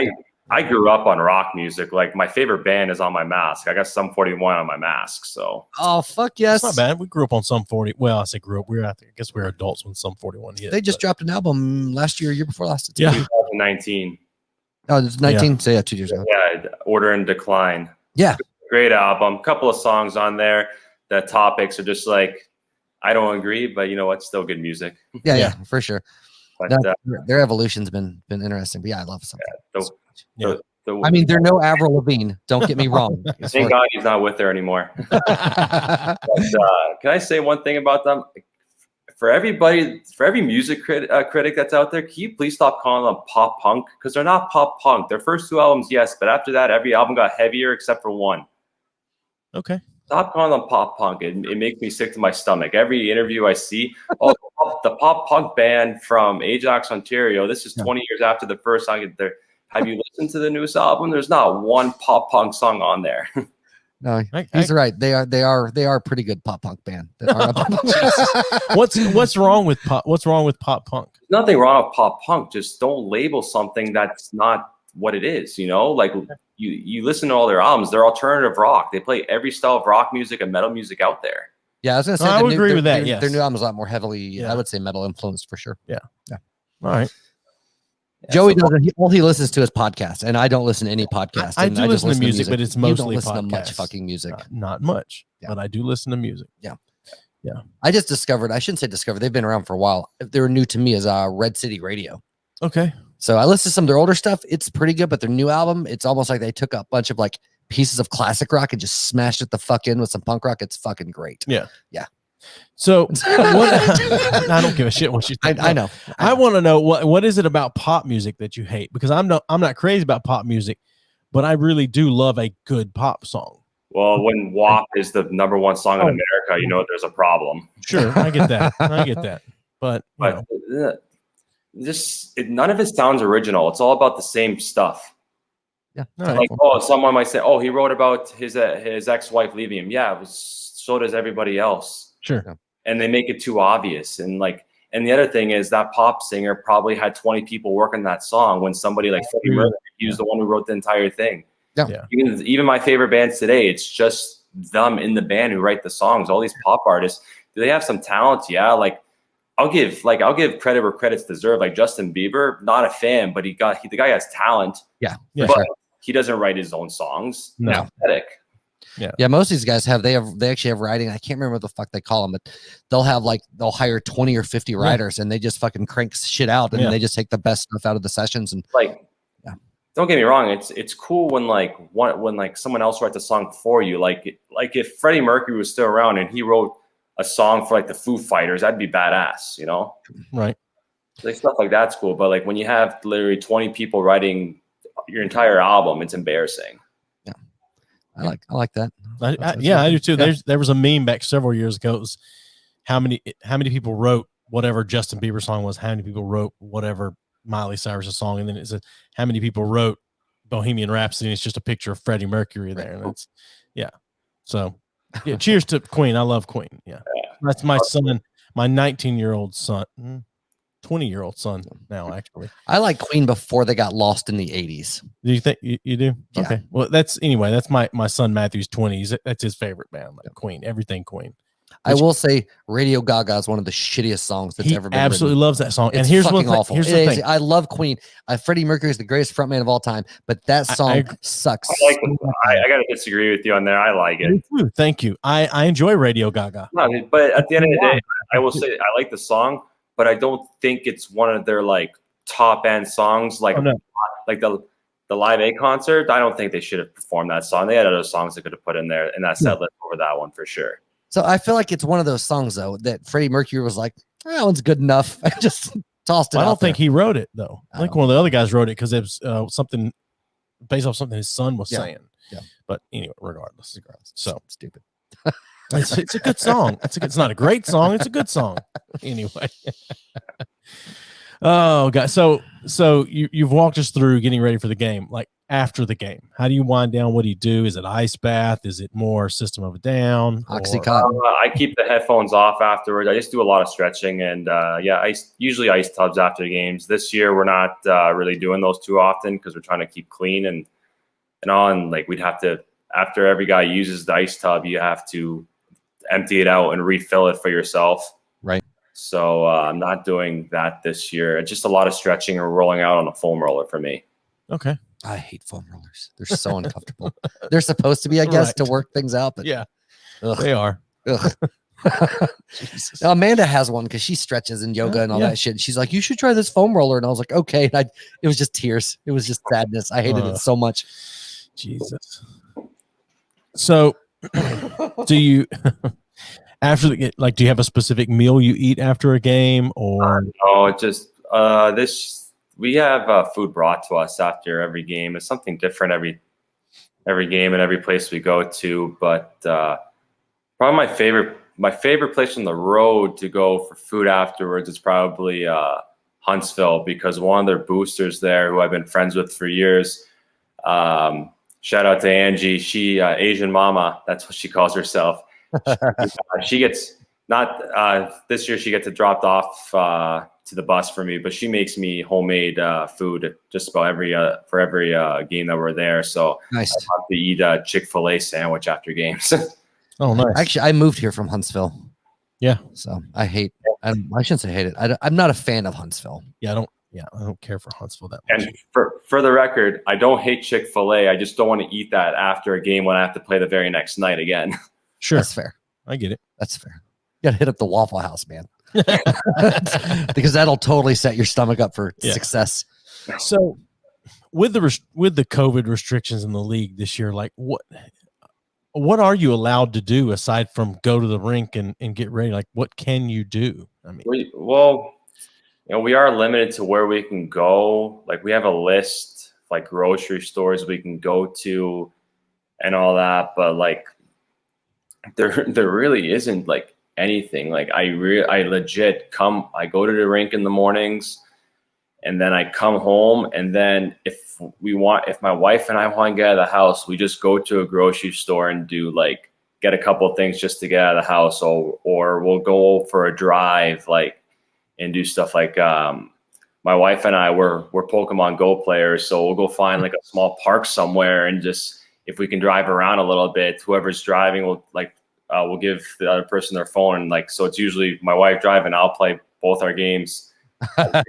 I grew up on rock music. Like my favorite band is on my mask. I got Sum 41 on my mask. So Oh fuck yes! It's not bad. We grew up on Sum 40. Well, I say grew up. I guess we were adults when Sum 41 hit. They just dropped an album last year, year before last. It's Yeah. 2019. Oh, it's 19. So yeah, 2 years ago. Yeah, Order and Decline. Yeah. Great album. Couple of songs on there. The topics are just like, I don't agree, but you know what? Still good music. Yeah, for sure. But No, their evolution's been interesting. But yeah, I love something. I I mean, they're no Avril Lavigne. Don't get me wrong. thank God he's not with her anymore. But, can I say one thing about them? For every music critic that's out there, can you please stop calling them pop punk? Because they're not pop punk. Their first 2 albums, yes, but after that, every album got heavier except for one. Okay. Stop calling them pop punk. It makes me sick to my stomach. Every interview I see, the pop punk band from Ajax, Ontario. This is 20 years after the first song. Have you listened to the newest album? There's not one pop punk song on there. No, he's right. They are a pretty good pop punk band. That are a pop punk. What's wrong with pop? What's wrong with pop punk? Nothing wrong with pop punk. Just don't label something that's not what it is. You know, like you listen to all their albums. They're alternative rock. They play every style of rock music and metal music out there. Yeah, I was gonna say. I would agree with that. Yes, their new album is a lot more heavily. I would say metal influenced for sure. Yeah. All right. Joey doesn't. All he listens to is podcasts, and I don't listen to any podcasts. I and do just listen to music, but it's You mostly don't listen to much podcasts. fucking music. Not much, but I do listen to music. Yeah. Yeah. I just discovered. I shouldn't say discovered. They've been around for a while. They were new to me as Red City Radio. Okay. So I listened to some of their older stuff. It's pretty good, but their new album, it's almost like they took a bunch of like pieces of classic rock and just smashed it the fuck in with some punk rock. It's fucking great. Yeah. Yeah. So I don't give a shit what you think. I know. I want to know what is it about pop music that you hate? Because I'm not crazy about pop music, but I really do love a good pop song. Well, when WAP is the #1 song in America, you know there's a problem. Sure, I get that. But none of it sounds original. It's all about the same stuff. Yeah. Like, someone might say, he wrote about his ex-wife leaving him. Yeah, so does everybody else. Sure. And they make it too obvious. And the other thing is that pop singer probably had 20 people working that song when somebody like Freddie Mercury, he was the one who wrote the entire thing. Yeah. Even my favorite bands today, it's just them in the band who write the songs. All these pop artists, do they have some talent? Yeah. Like I'll give credit where credit's deserved. Like Justin Bieber, not a fan, but the guy has talent. Yeah. But he doesn't write his own songs. No. It's pathetic. Yeah, most of these guys they actually have writing. I can't remember what the fuck they call them, but they'll hire 20 or 50 writers and they just fucking crank shit out and they just take the best stuff out of the sessions and don't get me wrong, it's cool when someone else writes a song for you. Like if Freddie Mercury was still around and he wrote a song for like the Foo Fighters, that'd be badass, you know? Right. Like stuff like that's cool, but like when you have literally 20 people writing your entire album, it's embarrassing. I like that. I do too. Yeah. There was a meme back several years ago. It was how many people wrote whatever Justin Bieber song was, how many people wrote whatever Miley Cyrus song, and then it said how many people wrote Bohemian Rhapsody, and it's just a picture of Freddie Mercury there. And it's so cheers to Queen. I love Queen. Yeah. That's my son, my 19-year-old son. 20-year-old son now, actually. I like Queen before they got lost in the 80s. Do you think you do? Yeah. Okay. Well, that's my son Matthew's 20s. That's his favorite band, like Queen, everything Queen. I will say Radio Gaga is one of the shittiest songs that's ever been absolutely written. loves that song. It's and here's fucking awful. Here's the thing. I love Queen. Freddie Mercury is the greatest frontman of all time, but that song sucks. I got to disagree with you on there. I like it. Thank you. I enjoy Radio Gaga. No, but at the end of the day, I will say I like the song, but I don't think it's one of their like top end songs, like the Live Aid concert. I don't think they should have performed that song. They had other songs they could have put in there in that set list over that one for sure. So I feel like it's one of those songs though that Freddie Mercury was like, that one's good enough. I just tossed it. I don't think he wrote it though. I think one of the other guys wrote it because it was something based off something his son was saying. Yeah. But anyway, regardless. So stupid. It's a good song. It's not a great song. It's a good song. Anyway. Oh God. So you've walked us through getting ready for the game. Like after the game, how do you wind down? What do you do? Is it ice bath? Is it more System of a Down? Oxycontin? I keep the headphones off afterwards. I just do a lot of stretching and usually ice tubs after games. This year we're not really doing those too often because we're trying to keep clean and like we'd have to, after every guy uses the ice tub, you have to empty it out and refill it for yourself. Right. So I'm not doing that this year. It's just a lot of stretching and rolling out on a foam roller for me. Okay. I hate foam rollers. They're so uncomfortable. They're supposed to be, I guess, to work things out, but they are. Now, Amanda has one because she stretches in yoga and all that shit. She's like, you should try this foam roller. And I was like, okay. And it was just tears. It was just sadness. I hated it so much. Jesus. So do you after the like do you have a specific meal you eat after a game or no, it just we have food brought to us after every game. It's something different every game and every place we go to, but probably my favorite place on the road to go for food afterwards is probably Huntsville, because one of their boosters there who I've been friends with for years, shout out to Angie. She Asian Mama, that's what she calls herself. She gets this year she gets it dropped off to the bus for me, but she makes me homemade food just about every game that we're there. So nice. I have to eat a Chick-fil-A sandwich after games. Oh, nice. Actually, I moved here from Huntsville. Yeah. So I shouldn't say hate it. I'm not a fan of Huntsville. Yeah, Yeah, I don't care for Huntsville that much. And for the record, I don't hate Chick-fil-A. I just don't want to eat that after a game when I have to play the very next night again. Sure. That's fair. I get it. That's fair. You got to hit up the Waffle House, man. Because that'll totally set your stomach up for success. So with the COVID restrictions in the league this year, like what are you allowed to do aside from go to the rink and get ready? Like, what can you do? I mean, we are limited to where we can go. Like, we have a list, like grocery stores we can go to and all that. But like, there really isn't like anything. Like, I legit I go to the rink in the mornings and then I come home. And then if my wife and I want to get out of the house, we just go to a grocery store and get a couple of things just to get out of the house. Or we'll go for a drive, and do stuff like, my wife and I we're Pokemon Go players. So we'll go find like a small park somewhere and just, if we can drive around a little bit, whoever's driving will we'll give the other person their phone. And so it's usually my wife driving. I'll play both our games to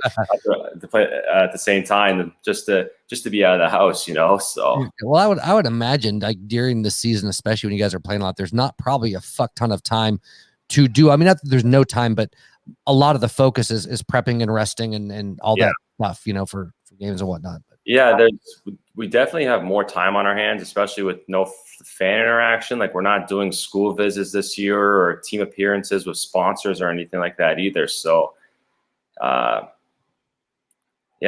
play at the same time, just to be out of the house, So well, I would imagine like during the season, especially when you guys are playing a lot, there's not probably a fuck ton of time to do. I mean, not that there's no time, but a lot of the focus is prepping and resting and all that stuff, for games and whatnot. Yeah, we definitely have more time on our hands, especially with no fan interaction. Like, we're not doing school visits this year or team appearances with sponsors or anything like that either. So,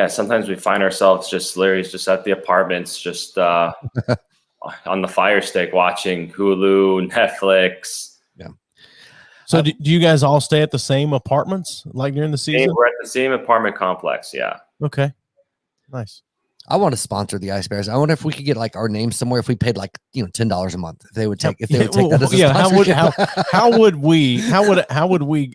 sometimes we find ourselves just at the apartments, just on the Fire Stick watching Hulu, Netflix. Yeah. So do you guys all stay at the same apartments like during the season? We're at the same apartment complex. Yeah. Okay. Nice. I want to sponsor the Ice Bears. I wonder if we could get like our name somewhere. If we paid like $10 a month, if they would take that as a sponsorship. How would we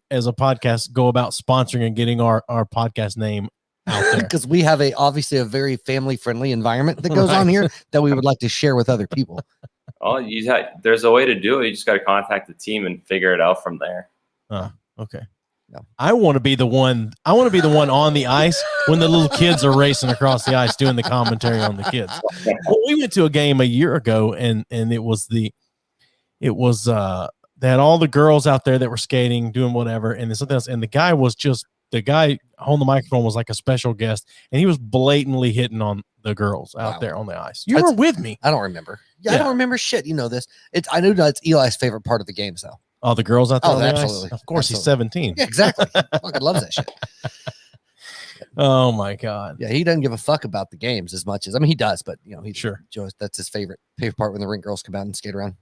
as a podcast go about sponsoring and getting our podcast name out there? Because we have obviously a very family friendly environment that goes on here that we would like to share with other people. Oh, there's a way to do it. You just got to contact the team and figure it out from there. Okay. Yeah. I want to be the one on the ice when the little kids are racing across the ice doing the commentary on the kids. Well, we went to a game a year ago and they had all the girls out there that were skating, doing whatever, and something else. And the guy on the microphone was like a special guest, and he was blatantly hitting on the girls out there on the ice. You were with me. I don't remember. Yeah, I don't remember shit. You know this. I know that's Eli's favorite part of the games, though. Oh, the girls out there. Oh, absolutely. Of course, he's 17. Yeah, exactly. Fucking loves that shit. Oh my god. Yeah, he doesn't give a fuck about the games as much as he does, but he's sure. That's his favorite part when the rink girls come out and skate around.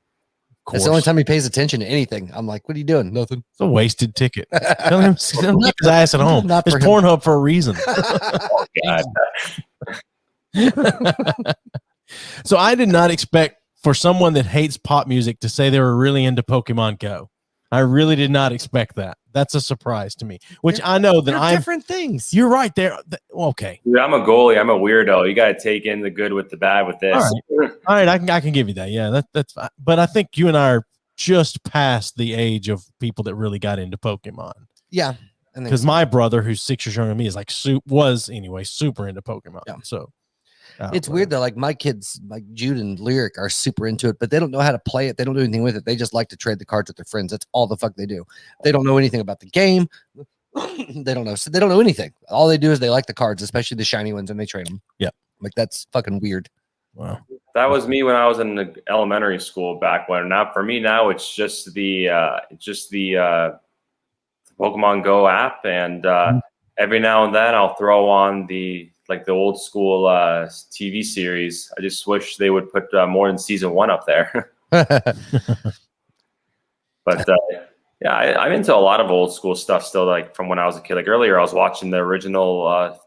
That's the only time he pays attention to anything. I'm like, what are you doing? Nothing. It's a wasted ticket. Tell him keep his ass at home. It's Pornhub for a reason. Oh, God. So I did not expect for someone that hates pop music to say they were really into Pokemon Go. I really did not expect that. That's a surprise to me, which I know that I'm different things. You're right there. Okay. Dude, I'm a goalie. I'm a weirdo. You got to take in the good with the bad with this. All right. I can give you that. Yeah, that's fine. But I think you and I are just past the age of people that really got into Pokemon. Yeah. Because my brother, who's 6 years younger than me, is super into Pokemon. Yeah. So it's weird though. Like my kids, like Jude and Lyric, are super into it, but they don't know how to play it. They don't do anything with it. They just like to trade the cards with their friends. That's all the fuck they do. They don't know anything about the game. They don't know. So they don't know anything. All they do is they like the cards, especially the shiny ones, and they trade them. Yeah. Like that's fucking weird. Wow. That was me when I was in the elementary school back when. Now for me now it's just the Pokemon Go app, and every now and then I'll throw on the old school TV series. I just wish they would put more than season 1 up there. But I'm into a lot of old school stuff still, like from when I was a kid. Like earlier, I was watching the original, a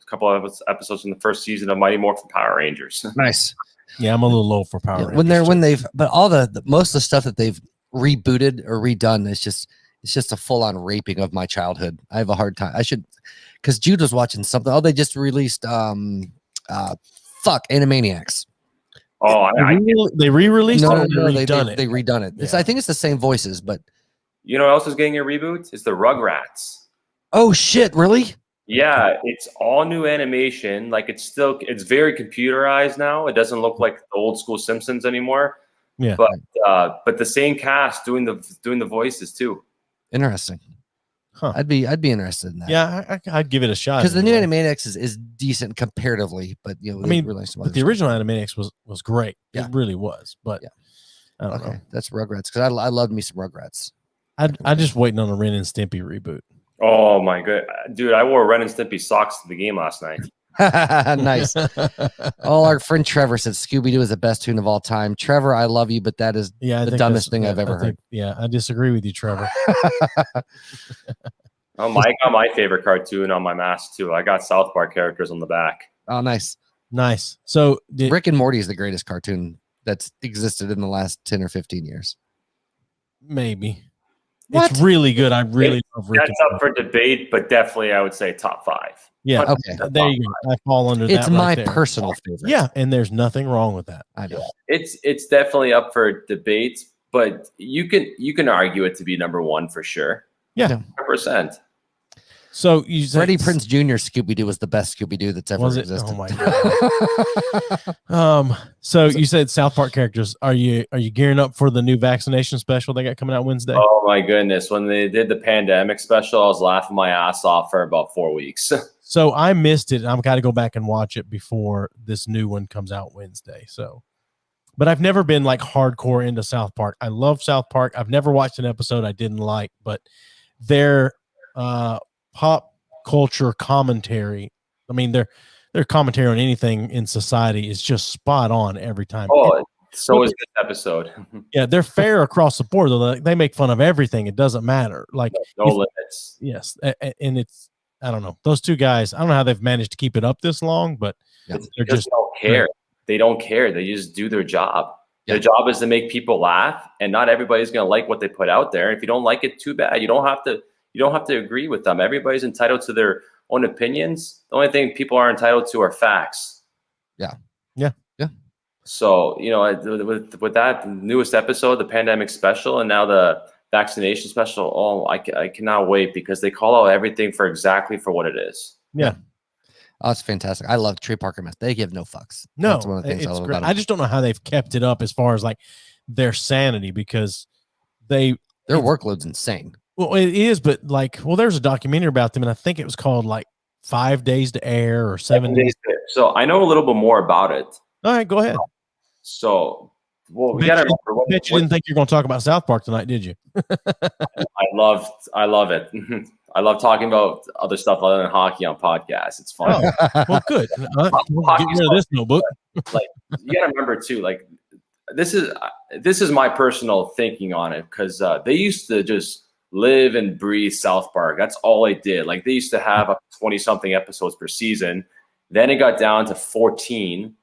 couple of episodes from the first season of Mighty Morphin Power Rangers. Nice. Yeah, I'm a little low for Power Rangers. But all the most of the stuff that they've rebooted or redone is just a full on raping of my childhood. I have a hard time. Because Jude was watching something. Oh, they just released Animaniacs. Oh, they re-released no, it? No, they redone it. Yeah. I think it's the same voices, but you know what else is getting a reboot? It's the Rugrats. Oh shit, really? Yeah, it's all new animation. Like it's very computerized now. It doesn't look like the old school Simpsons anymore. Yeah. But the same cast doing the voices too. Interesting. Huh. I'd be interested in that. Yeah, I'd give it a shot. Because the new anyway. Animaniacs is decent comparatively, but you know, I mean, really some but other the stuff. original Animaniacs was great. Yeah. It really was. But Yeah. I don't know. That's Rugrats because I loved me some Rugrats. I'm just waiting on a Ren and Stimpy reboot. Oh my god, dude! I wore Ren and Stimpy socks to the game last night. Nice. All our friend Trevor said Scooby-Doo is the best tune of all time. Trevor, I love you, but that is Yeah, the dumbest thing I've ever heard. Yeah, I disagree with you, Trevor. Oh, I got my favorite cartoon on my mask too. I got South Park characters on the back. Oh, nice. Nice. So Rick and Morty is the greatest cartoon that's existed in the last 10 or 15 years. Maybe. What? It's really good. I really love Rick. That's up for debate, but definitely I would say top 5. Yeah. Okay. There you go. I fall under that. It's my right there. personal favorite. Yeah, and there's nothing wrong with that. I know. It's definitely up for debate, but you can argue it to be number 1 for sure. Yeah. 100%. So you said Freddie Prinze Jr. Scooby-Doo was the best Scooby-Doo that's ever was it? existed. Oh my god. So you said South Park characters. Are you gearing up for the new vaccination special they got coming out Wednesday? Oh my goodness. When they did the pandemic special, I was laughing my ass off for about 4 weeks. So I missed it. I've got to go back and watch it before this new one comes out Wednesday. So, but I've never been like hardcore into South Park. I love South Park. I've never watched an episode I didn't like, but their pop culture commentary, I mean, their commentary on anything in society is just spot on every time. Oh, so is this episode. Yeah, they're fair across the board. Though they make fun of everything. It doesn't matter. Like no limits. Yes, and it's I don't know. Those two guys, I don't know how they've managed to keep it up this long, but They just don't care. They don't care. They just do their job. Yeah. Their job is to make people laugh, and not everybody's going to like what they put out there. If you don't like it, too bad. You don't have to agree with them. Everybody's entitled to their own opinions. The only thing people are entitled to are facts. Yeah. So, with that newest episode, the pandemic special, and now the vaccination special, I cannot wait because they call out everything for what it is. Yeah. Oh, it's fantastic. I love Trey Parker Myth. They give no fucks. No, that's one of the things I love about it. I just don't know how they've kept it up as far as like their sanity because their workload's insane. Well, it is, but there's a documentary about them, and I think it was called like 5 days to air or 7 days. So I know a little bit more about it. All right, go ahead. So, we got to remember. Bet you didn't think you're going to talk about South Park tonight, did you? I love it. I love talking about other stuff other than hockey on podcasts. It's fun. Oh, well, good. We'll get rid of this notebook. Like you got to remember too. Like this is my personal thinking on it because they used to just live and breathe South Park. That's all they did. Like they used to have up to 20-something episodes per season. Then it got down to 14.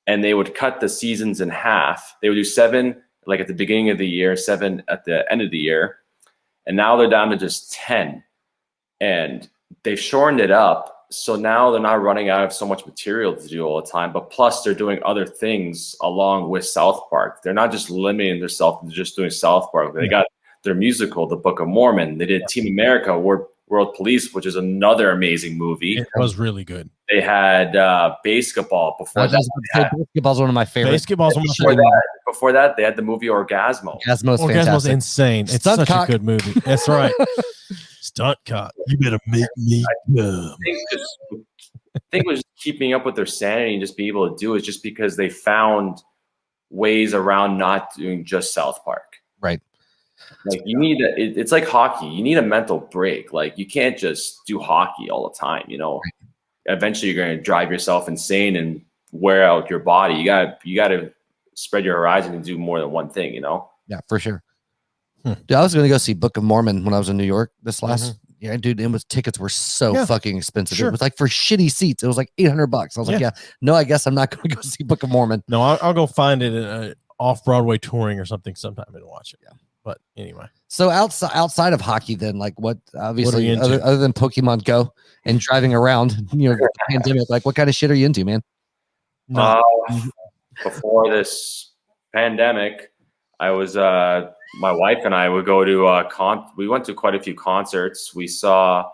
And they would cut the seasons in half. They would do 7 like at the beginning of the year, 7 at the end of the year. And now they're down to just 10. And they've shortened it up. So now they're not running out of so much material to do all the time. But plus they're doing other things along with South Park. They're not just limiting themselves to just doing South Park. They got their musical, The Book of Mormon. They did Team America, World Police, which is another amazing movie. It was really good. They had basketball before that. Basketball's one of my favorites. Basketball's one of my favorites. Before that, they had the movie Orgasmo. Orgasmo's fantastic. Insane. It's Stunt such cock. a good movie. That's right. Stunt cock. You better make me come. I think it was keeping up with their sanity and just being able to do it just because they found ways around not doing just South Park. Right. Like you need it's like hockey. You need a mental break. Like you can't just do hockey all the time, Right. Eventually you're going to drive yourself insane and wear out your body. You got to spread your horizon and do more than one thing, Yeah, for sure. Dude, I was going to go see Book of Mormon when I was in New York this last year. Dude, tickets were so fucking expensive. Sure. It was like for shitty seats. It was like $800. I was like, no, I guess I'm not going to go see Book of Mormon. No, I'll go find it at off-Broadway touring or something sometime and watch it. Yeah. But anyway. So outside of hockey, then, like what obviously What are you into? other than Pokemon Go and driving around, the pandemic, like what kind of shit are you into, man? No. Before this pandemic, I was my wife and I would go to we went to quite a few concerts. We saw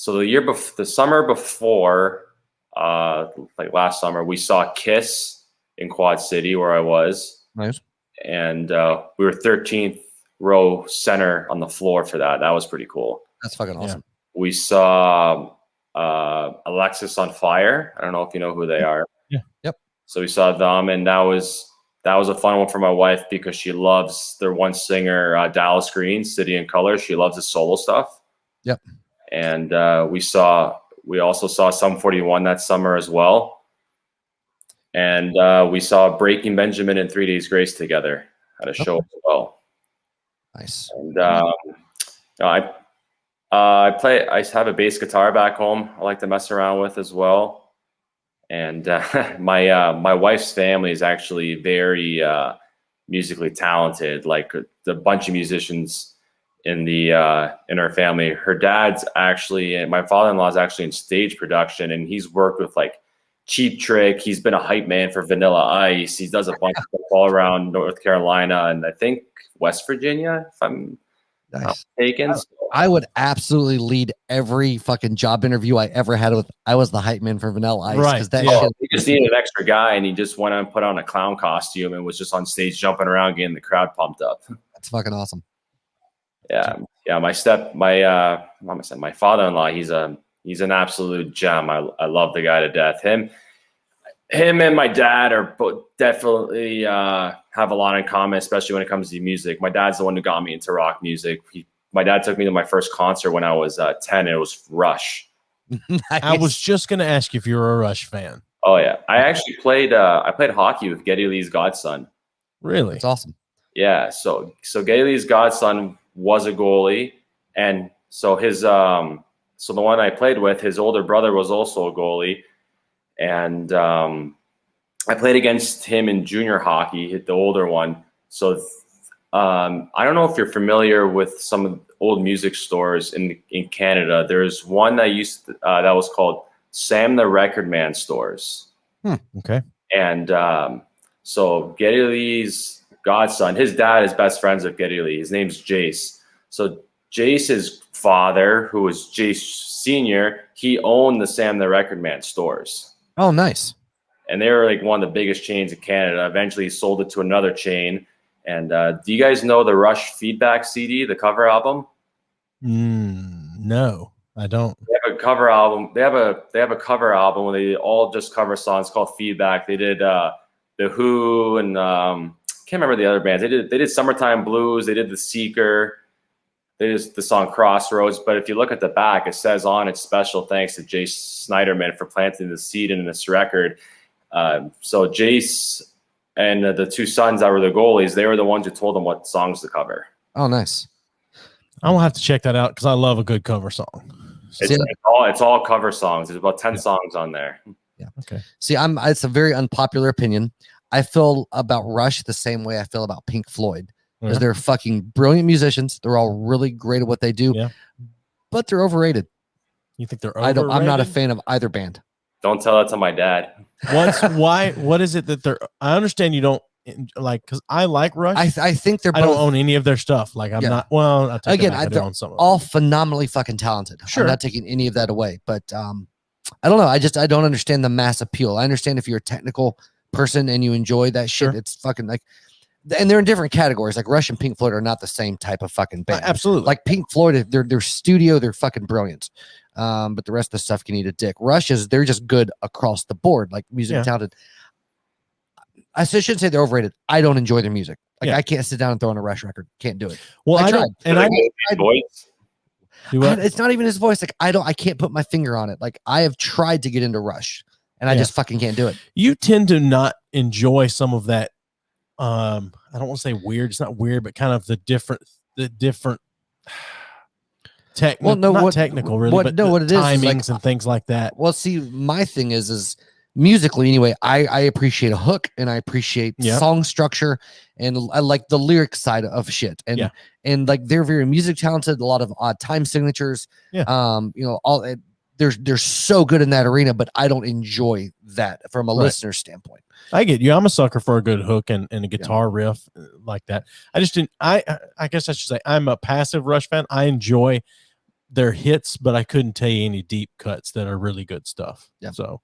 So the summer before, like last summer, we saw Kiss in Quad City where I was. Nice. And we were 13th row center on the floor for that. That was pretty cool. That's fucking awesome. We saw Alexis on Fire. I don't know if you know who they are. Yeah. Yep. So we saw them, and that was a fun one for my wife because she loves their one singer, Dallas Green, City in Color. She loves his solo stuff. Yep. And we also saw Sum 41 that summer as well. And we saw Breaking Benjamin and 3 Days Grace together at a show as well. Nice. And I have a bass guitar back home I like to mess around with as well. And my wife's family is actually very musically talented. Like a bunch of musicians in her family. Her dad's actually, and my father-in-law is actually in stage production, and he's worked with like Cheap Trick. He's been a hype man for Vanilla Ice. He does a bunch of stuff all around North Carolina and I think West Virginia, if I'm not mistaken. I would absolutely lead every fucking job interview I ever had with. I was the hype man for Vanilla Ice. Right. That Yeah. shit, He just needed an extra guy, and he just went and put on a clown costume and was just on stage jumping around, getting the crowd pumped up. that's fucking awesome. Yeah. My father-in-law, he's an absolute gem. I love the guy to death. Him and my dad are both definitely have a lot in common, especially when it comes to music. My dad's the one who got me into rock music. My dad took me to my first concert when I was 10. And it was Rush. Nice. I was just going to ask you if you were a Rush fan. Oh yeah, I actually played hockey with Geddy Lee's godson. Really? That's awesome. Yeah, so Geddy Lee's godson was a goalie, and so his the one I played with, his older brother was also a goalie, and I played against him in junior hockey, the older one. So I don't know if you're familiar with some of the old music stores in Canada. There's one that that was called Sam the Record Man stores. Okay. And so Geddy Lee's godson, his dad is best friends with Geddy Lee. His name's Jace. So Jace's father, who was Jace Sr., he owned the Sam the Record Man stores. Oh, nice. And they were like one of the biggest chains in Canada. Eventually he sold it to another chain. And do you guys know the Rush Feedback CD, the cover album? No, I don't. They have a cover album. They have a cover album where they all just cover songs called Feedback. They did The Who and can't remember the other bands. They did Summertime Blues. They did The Seeker. They did the song Crossroads. But if you look at the back, it says on it, special thanks to Jace Snyderman for planting the seed in this record. So Jace and the two sons that were the goalies, they were the ones who told them what songs to cover. Oh, nice. I'm gonna have to check that out because I love a good cover song. It's all cover songs. There's about 10 songs on there. Yeah. Okay. See, it's a very unpopular opinion. I feel about Rush the same way I feel about Pink Floyd. Because they're fucking brilliant musicians. They're all really great at what they do. Yeah. But they're overrated. You think they're overrated? I'm not a fan of either band. Don't tell that to my dad. What is it that they're? I understand you don't like because I like Rush. I think they're both. I don't own any of their stuff. Like I'm not. Well, again, I own some of all phenomenally fucking talented. Sure. I'm not taking any of that away, but I don't know. I don't understand the mass appeal. I understand if you're a technical person and you enjoy that shit, it's fucking like. And they're in different categories. Like Rush and Pink Floyd are not the same type of fucking band. Absolutely. Like Pink Floyd, they're studio, they're fucking brilliant. But the rest of the stuff can eat a dick. Rush they're just good across the board. Like music talented. I shouldn't say they're overrated. I don't enjoy their music. Like I can't sit down and throw on a Rush record. Can't do it. Well, I tried. don't. And it's not even his voice. Like I can't put my finger on it. Like I have tried to get into Rush, and I just fucking can't do it. You tend to not enjoy some of that. I don't want to say weird. It's not weird, but kind of the different technical, not technical really, but what it is timings like, and things like that. Well, see, my thing is musically anyway, I appreciate a hook and I appreciate song structure and I like the lyric side of shit. And like they're very music talented, a lot of odd time signatures. They're so good in that arena, but I don't enjoy that from a listener standpoint. I get you. I'm a sucker for a good hook and a guitar riff like that. I just didn't. I guess I should say I'm a passive Rush fan. I enjoy they're hits, but I couldn't tell you any deep cuts that are really good stuff. Yeah. So,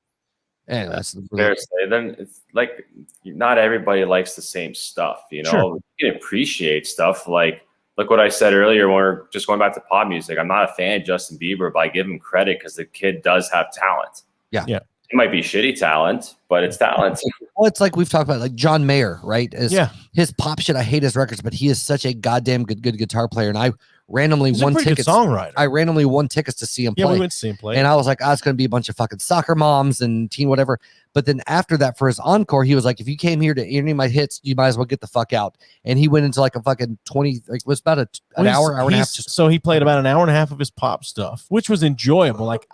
and that's fair to say. Then it's like not everybody likes the same stuff. You know, Sure. you can appreciate stuff like. Look what I said earlier when we're just going back to pop music. I'm not a fan of Justin Bieber, but I give him credit because the kid does have talent. Yeah. Yeah. It might be shitty talent, but it's talent. Well, it's like we've talked about, like John Mayer, right? His pop shit. I hate his records, but he is such a goddamn good guitar player. And I randomly he's won a pretty good tickets. songwriter. I randomly won tickets to see him yeah, play. we went to see him play. And I was like, it's going to be a bunch of fucking soccer moms and teen whatever. But then after that, for his encore, he was like, if you came here to hear any of my hits, you might as well get the fuck out. And he went into like a fucking 20, like it was about an hour and a half. So he played about an hour and a half of his pop stuff, which was enjoyable. Like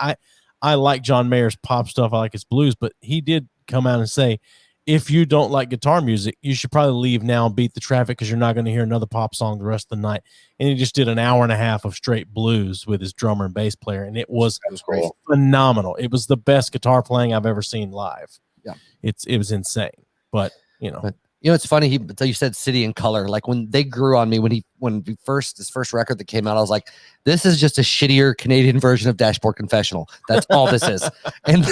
I like John Mayer's pop stuff. I like his blues, but he did come out and say, if you don't like guitar music, you should probably leave now and beat the traffic because you're not going to hear another pop song the rest of the night. And he just did an hour and a half of straight blues with his drummer and bass player, and it was cool. phenomenal. It was the best guitar playing I've ever seen live. Yeah, it was insane. But it's funny. You said City and Color. Like when they grew on me his first record that came out, I was like, this is just a shittier Canadian version of Dashboard Confessional. That's all this is. And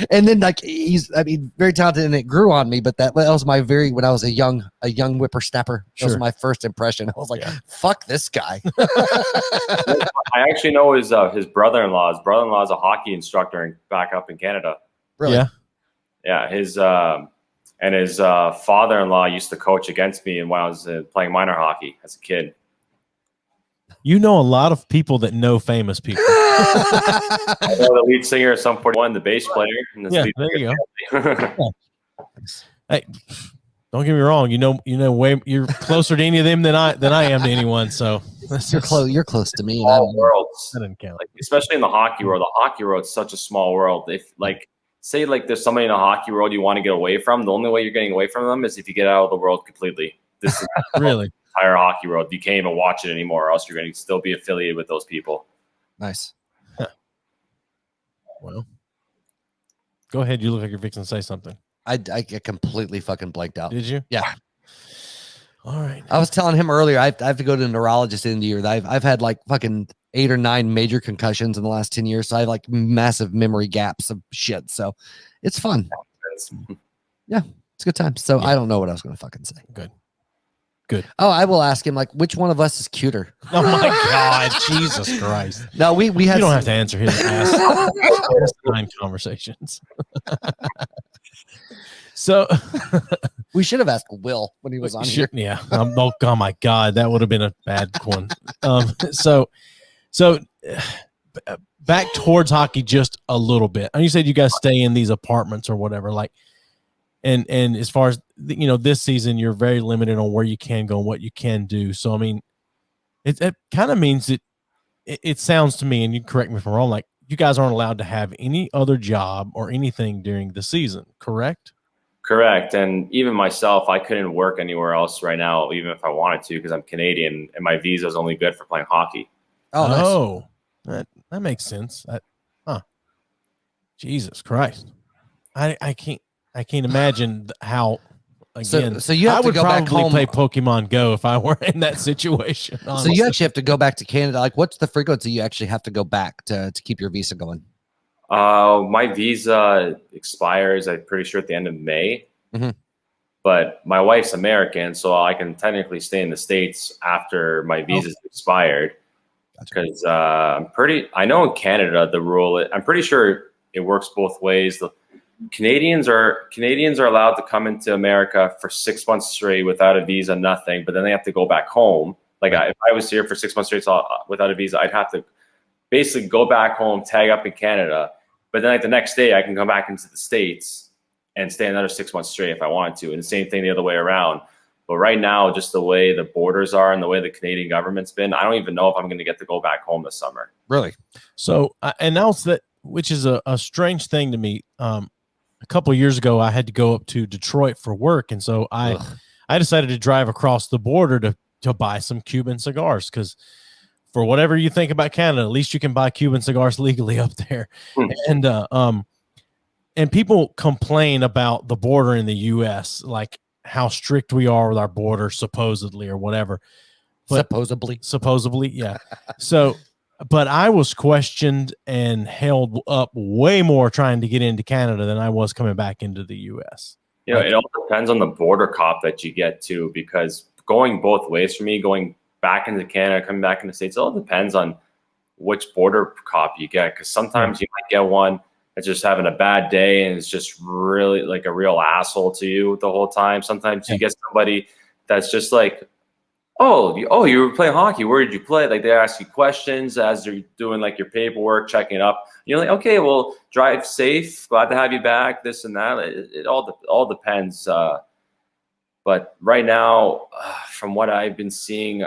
then like he's very talented, and it grew on me. But that was my when I was a young whippersnapper. That was my first impression. I was like, fuck this guy. I actually know his brother-in-law. His brother-in-law is a hockey instructor back up in Canada. Really? Yeah. His father-in-law used to coach against me when I was playing minor hockey as a kid. You know a lot of people that know famous people. I know the lead singer of Sum 41, the bass player. And there you go. Hey, don't get me wrong. You're closer to any of them than I am to anyone. So you're close to me. Small worlds. That doesn't count. Like, especially in the hockey world. The hockey world is such a small world. If say there's somebody in a hockey world you want to get away from, the only way you're getting away from them is if you get out of the world completely. This is really the entire hockey world. You can't even watch it anymore, or else you're going to still be affiliated with those people. Nice. Huh. Well, go ahead. You look like you're fixing to say something. I completely fucking blanked out. Did you? Yeah. All right. I was telling him earlier, I have to go to a neurologist in the year. I've had like fucking 8 or 9 major concussions in the last 10 years. So I have like massive memory gaps of shit. So it's fun. Yeah, it's a good time. So I don't know what I was going to fucking say. Good. Oh, I will ask him, like, which one of us is cuter? Oh my God, Jesus Christ. No, we had. You don't have to answer his ass 9 conversations. So we should have asked Will when he was on here. Yeah. Oh my God, that would have been a bad one. So back towards hockey just a little bit. And you said you guys stay in these apartments or whatever, like, and as far as this season, you're very limited on where you can go and what you can do. So I mean, it kind of means that it sounds to me, and you correct me if I'm wrong, like you guys aren't allowed to have any other job or anything during the season, correct? Correct. And even myself, I couldn't work anywhere else right now, even if I wanted to, because I'm Canadian and my visa is only good for playing hockey. Oh, nice. That makes sense. Jesus Christ. I can't imagine how. Again, so you have to go back home. Play Pokemon Go if I were in that situation. Honestly. So you actually have to go back to Canada. Like, what's the frequency you actually have to go back to keep your visa going? My visa expires, I'm pretty sure, at the end of May. Mm-hmm. But my wife's American, so I can technically stay in the States after my visa's expired. Because I know in Canada the rule. I'm pretty sure it works both ways. The Canadians are allowed to come into America for 6 months straight without a visa, nothing. But then they have to go back home. Like if I was here for 6 months straight without a visa, I'd have to basically go back home, tag up in Canada. But then like the next day, I can come back into the States and stay another 6 months straight if I wanted to. And the same thing the other way around. But right now, just the way the borders are and the way the Canadian government's been, I don't even know if I'm going to get to go back home this summer. Really? So I announced that, which is a strange thing to me. A couple of years ago, I had to go up to Detroit for work. And so I decided to drive across the border to buy some Cuban cigars because for whatever you think about Canada, at least you can buy Cuban cigars legally up there. And people complain about the border in the U.S., like how strict we are with our border, supposedly or whatever. But supposedly, yeah. So But I was questioned and held up way more trying to get into Canada than I was coming back into the U.S. It all depends on the border cop that you get to, because going both ways for me, going back into Canada, coming back into the States, it all depends on which border cop you get. Because sometimes you might get one that's just having a bad day and is just really like a real asshole to you the whole time. Sometimes you get somebody that's just like, oh, you were playing hockey. Where did you play? Like, they ask you questions as they're doing like your paperwork, checking it up. You're like, okay, well, drive safe. Glad to have you back. This and that. It all depends. But right now, from what I've been seeing,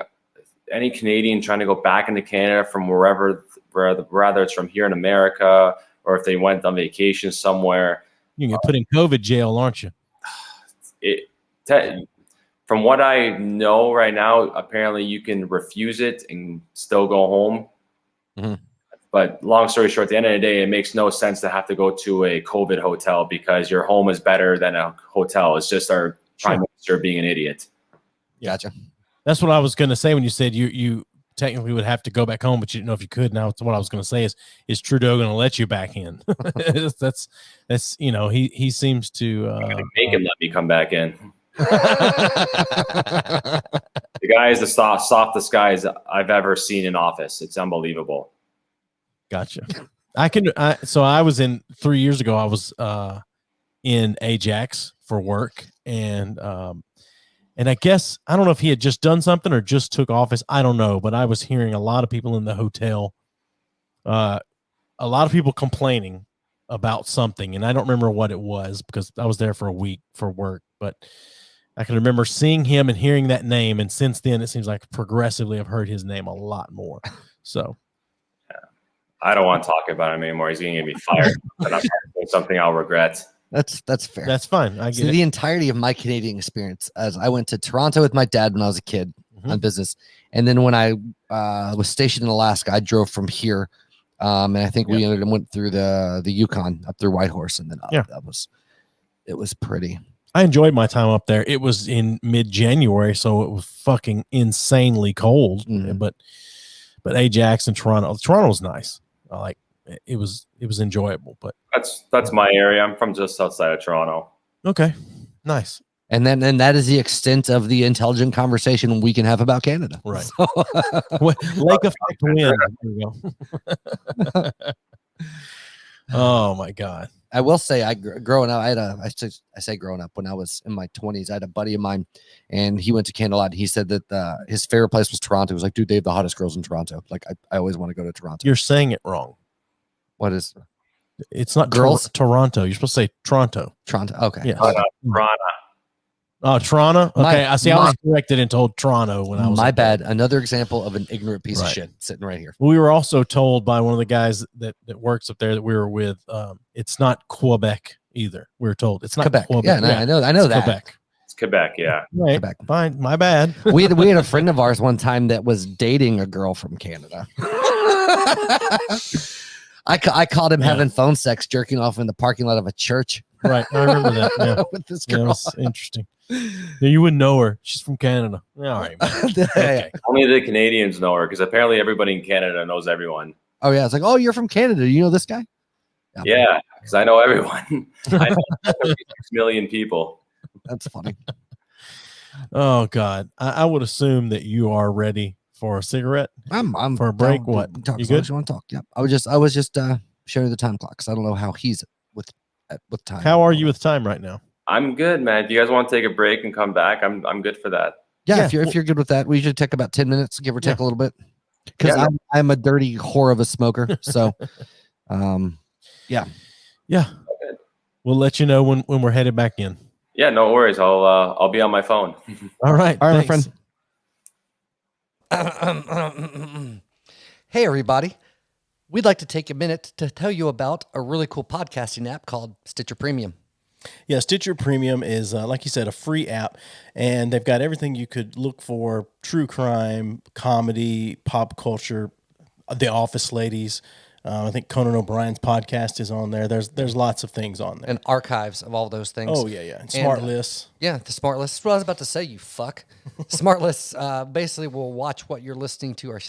any Canadian trying to go back into Canada from wherever, whether it's from here in America or if they went on vacation somewhere, You can get put in COVID jail, aren't you? From what I know right now, apparently you can refuse it and still go home. Mm-hmm. But long story short, at the end of the day, it makes no sense to have to go to a COVID hotel because your home is better than a hotel. It's just our prime minister being an idiot. Gotcha. That's what I was going to say when you said you technically would have to go back home, but you didn't know if you could. Now, what I was going to say is Trudeau going to let you back in? that's he seems to make him let me come back in. The guy is the softest guy I've ever seen in office. It's unbelievable. Gotcha. So I was 3 years ago. I was in Ajax for work, and I guess I don't know if he had just done something or just took office. I don't know, but I was hearing a lot of people in the hotel, a lot of people complaining about something, and I don't remember what it was because I was there for a week for work, but I can remember seeing him and hearing that name, and since then it seems like progressively I've heard his name a lot more. So I don't want to talk about him anymore. He's going to get me fired. But I'm doing something I'll regret. That's fair. That's fine. I get it. The entirety of my Canadian experience, as I went to Toronto with my dad when I was a kid on business, and then when I was stationed in Alaska, I drove from here, and I think we went through the Yukon up through Whitehorse, and then it was pretty. I enjoyed my time up there. It was in mid-January, so it was fucking insanely cold. But Ajax and Toronto was nice. It was enjoyable. But that's my area. I'm from just outside of Toronto. Okay, nice. And that is the extent of the intelligent conversation we can have about Canada. Right. So, Lake effect win. There you go. Oh my God. I will say, growing up, I say growing up, when I was in my 20s, I had a buddy of mine, and he went to Canada a lot. He said that his favorite place was Toronto. He was like, dude, they have the hottest girls in Toronto. Like, I always want to go to Toronto. You're saying it wrong. What is? It's not girls. Toronto. You're supposed to say Toronto. Toronto. Okay. Yeah. Toronto. Oh, Toronto. Okay. I was corrected and told Toronto when I was. My bad. Another example of an ignorant piece of shit sitting right here. We were also told by one of the guys that works up there that we were with. It's not Quebec either. We were told it's not Quebec. Quebec. Yeah, I know that. Quebec. It's Quebec. Yeah. Right. Quebec. Fine. My bad. we had a friend of ours one time that was dating a girl from Canada. I caught him having phone sex, jerking off in the parking lot of a church. Right. I remember that. Yeah. With this girl. Yeah, it was interesting. Yeah, you wouldn't know her. She's from Canada. Yeah, all right. Okay. Only the Canadians know her, because apparently everybody in Canada knows everyone. Oh yeah, it's like, oh, you're from Canada. You know this guy? Yeah, because I know everyone. I know 36 million people. That's funny. Oh God, I would assume that you are ready for a cigarette. I'm for a break. What? Talk You as long good? as you want to talk? Yeah. I was just showing you the time clock, because I don't know how he's with time. How are you with time right now? I'm good, man. If you guys want to take a break and come back, I'm good for that. Yeah, if you're good with that, we should take about 10 minutes, give or take a little bit, because I'm a dirty whore of a smoker. So, yeah. We'll let you know when we're headed back in. Yeah, no worries. I'll be on my phone. All right, my thanks. friend. Hey, everybody. We'd like to take a minute to tell you about a really cool podcasting app called Stitcher Premium. Yeah, Stitcher Premium is, like you said, a free app, and they've got everything you could look for: true crime, comedy, pop culture, The Office ladies. I think Conan O'Brien's podcast is on there. There's lots of things on there. And archives of all those things. Oh, yeah. And smart lists. Yeah, the smart list. That's what I was about to say, you fuck. Smart lists basically will watch what you're listening to, or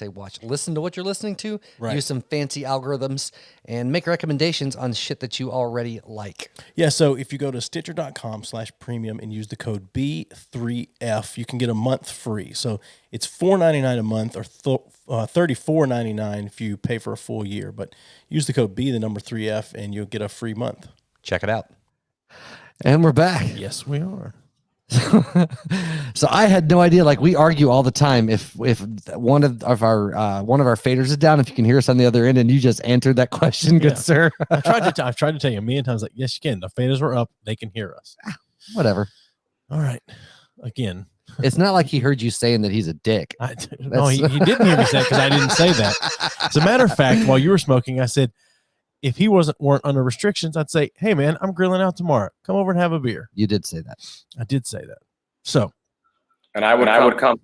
listen to what you're listening to, Right. use some fancy algorithms, and make recommendations on shit that you already like. Yeah, so if you go to Stitcher.com/premium and use the code B3F, you can get a month free. So it's $4.99 a month or $34.99 if you pay for a full year. But use the code B3F and you'll get a free month. Check it out. And we're back. Yes, we are. So I had no idea. Like, we argue all the time. If one of our faders is down, if you can hear us on the other end, and you just answered that question, good sir. I've tried to tell you a million times, like, yes, you can. The faders were up. They can hear us. Whatever. All right. Again. It's not like he heard you saying that he's a dick. No, he didn't hear me say it because I didn't say that. As a matter of fact, while you were smoking, I said, if he weren't under restrictions, I'd say, hey, man, I'm grilling out tomorrow. Come over and have a beer. You did say that. I did say that. So. And I would come.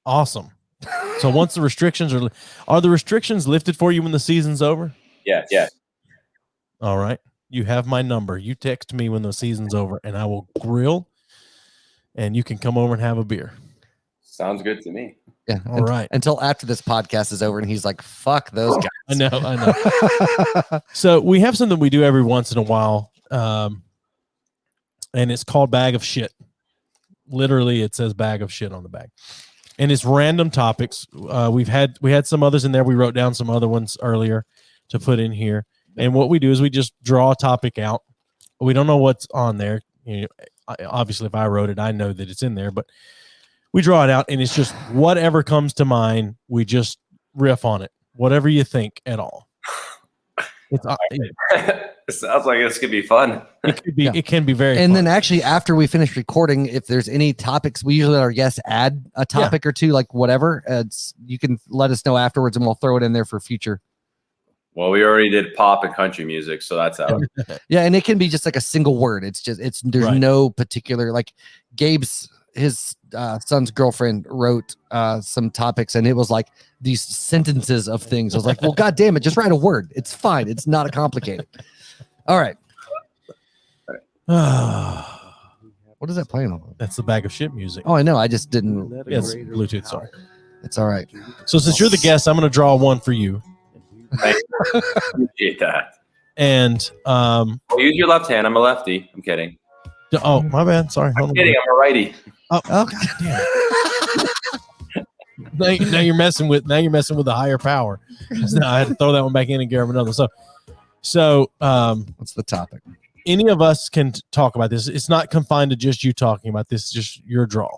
Awesome. So once the restrictions are the restrictions lifted for you when the season's over? Yes. Yeah. All right. You have my number. You text me when the season's over, and I will grill, and you can come over and have a beer. Sounds good to me. Yeah. All right. Until after this podcast is over and he's like, fuck those guys. I know. So we have something we do every once in a while, and it's called Bag of Shit. Literally, it says Bag of Shit on the bag. And it's random topics. We had some others in there. We wrote down some other ones earlier to put in here. And what we do is we just draw a topic out. We don't know what's on there. You know, obviously, if I wrote it, I know that it's in there, but we draw it out, and it's just whatever comes to mind. We just riff on it, whatever you think at all. It's It sounds like this could be fun. it could be. Yeah. It can be very. And fun. then actually, after we finish recording, if there's any topics, we usually let our guests add a topic or two, like whatever. You can let us know afterwards, and we'll throw it in there for future. Well, we already did pop and country music, so that's out. Yeah, and it can be just like a single word. There's Right. no particular, like his son's girlfriend wrote some topics, and it was like these sentences of things. I was like, well, God damn it, just write a word. It's fine. It's not complicated. All right. What is that playing on? That's the Bag of Shit music. Oh, I know. I just didn't. Yes, Bluetooth. Sorry. It's all right. So since you're the guest, I'm going to draw one for you. I appreciate that. And Use your left hand. I'm a lefty. I'm kidding. oh, my bad. Sorry. I'm kidding. I'm a righty. Oh, God damn. Now you're messing with the higher power. So I had to throw that one back in and grab another. So What's the topic? any of us can talk about this. It's not confined to just you talking about this. It's just your draw.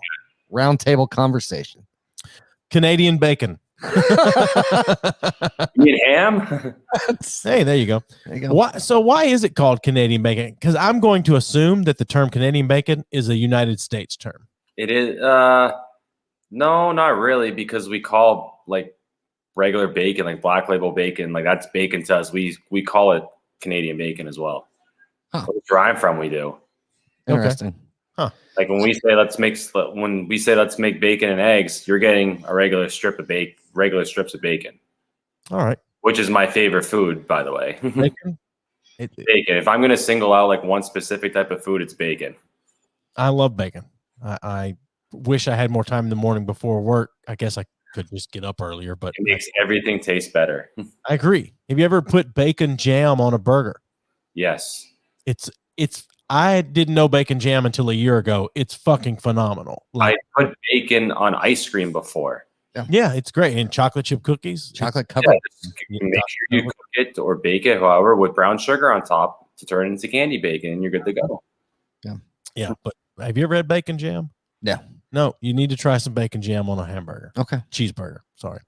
Round table conversation. Canadian bacon. You mean ham? Hey, there you go. There you go. Why is it called Canadian bacon? Because I'm going to assume that the term Canadian bacon is a United States term. It is. No, not really, because we call like regular bacon, like Black Label bacon, like that's bacon to us. We call it Canadian bacon as well. Huh. Where I'm from, we do. Interesting. Like when we say let's make bacon and eggs, you're getting a regular strips of bacon. All right. Which is my favorite food, by the way. Bacon. Bacon. If I'm going to single out like one specific type of food, it's bacon. I love bacon. I wish I had more time in the morning before work. I guess I could just get up earlier, but It makes everything taste better. I agree. Have you ever put bacon jam on a burger? Yes. I didn't know bacon jam until a year ago. It's fucking phenomenal. I put bacon on ice cream before. Yeah, it's great. And chocolate chip cookies. Chocolate covered. Yeah, make sure you cook it or bake it, however, with brown sugar on top to turn it into candy bacon, and you're good to go. Yeah, but have you ever had bacon jam? Yeah. No, you need to try some bacon jam on a hamburger. Okay. Cheeseburger. Sorry.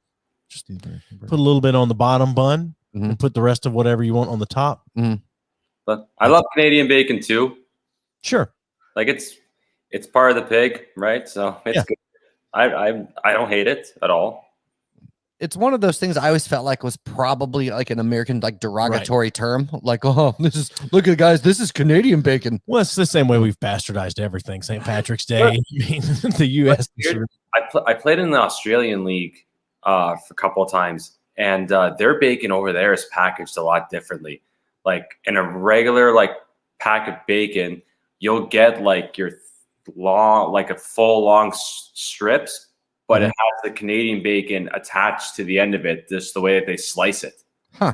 Just put a little bit on the bottom bun and put the rest of whatever you want on the top. Mm-hmm. But I love Canadian bacon too. Sure. Like it's part of the pig, right? So it's good. I don't hate it at all. It's one of those things I always felt like was probably like an American like derogatory term. Like, oh, look at guys, this is Canadian bacon. Well, it's the same way we've bastardized everything. St. Patrick's Day. I mean, the U.S. I played in the Australian League for a couple of times, and their bacon over there is packaged a lot differently. Like in a regular like pack of bacon, you'll get like your long, like a full long strips, but it has the Canadian bacon attached to the end of it, just the way that they slice it. Huh.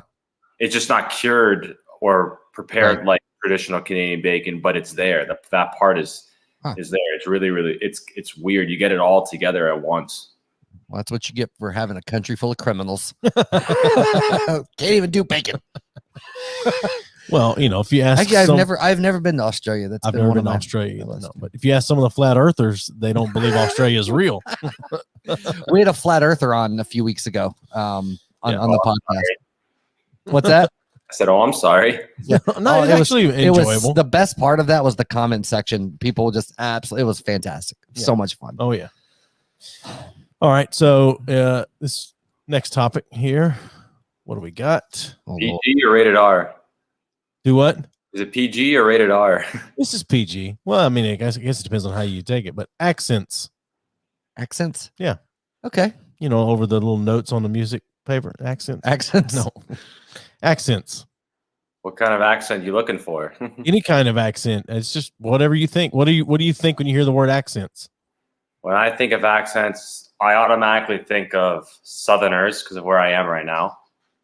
It's just not cured or prepared like traditional Canadian bacon, but it's there. That part is there. It's really, really, it's weird. You get it all together at once. Well, that's what you get for having a country full of criminals. Can't even do bacon. Well, you know, if you ask, actually, I've never been to Australia. I've never been to Australia. No, but if you ask some of the flat earthers, they don't believe Australia is real. We had a flat earther on a few weeks ago on the podcast. What's that? I said, "Oh, I'm sorry." Yeah, no, it was enjoyable. The best part of that was the comment section. People just absolutely, it was fantastic. So much fun. Oh yeah. All right, so this next topic here, what do we got? PG or rated R? Do what? Is it PG or rated R? This is PG. Well, I mean, I guess it depends on how you take it, but accents. Accents? Yeah. Okay. You know, over the little notes on the music paper. Accents? No. Accents. What kind of accent you looking for? Any kind of accent. It's just whatever you think. What do you think when you hear the word accents? When I think of accents, I automatically think of Southerners because of where I am right now.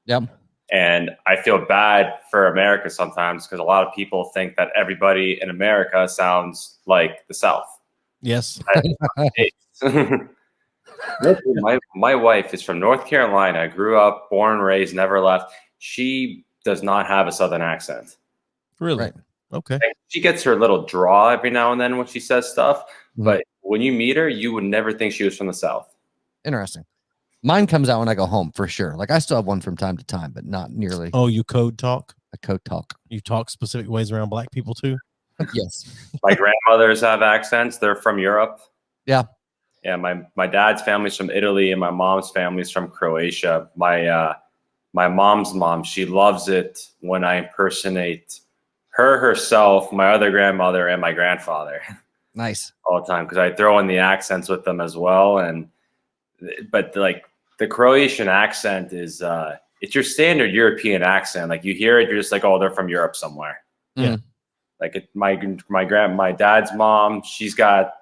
Yep. And I feel bad for America sometimes because a lot of people think that everybody in America sounds like the South. Yes. My wife is from North Carolina. Grew up, born, raised, never left. She does not have a Southern accent. Really? Right. Okay. She gets her little draw every now and then when she says stuff. But when you meet her, you would never think she was from the South. Interesting. Mine comes out when I go home for sure. Like I still have one from time to time, but not nearly. Oh, you code talk? A code talk. You talk specific ways around black people too? Yes. My grandmothers have accents. They're from Europe. Yeah. Yeah. My dad's family's from Italy and my mom's family's from Croatia. My mom's mom, she loves it when I impersonate herself, my other grandmother, and my grandfather. Nice. All the time because I throw in the accents with them as well. But like the Croatian accent is it's your standard European accent. Like you hear it, you're just like, oh, they're from Europe somewhere. Yeah. Like my dad's mom, she's got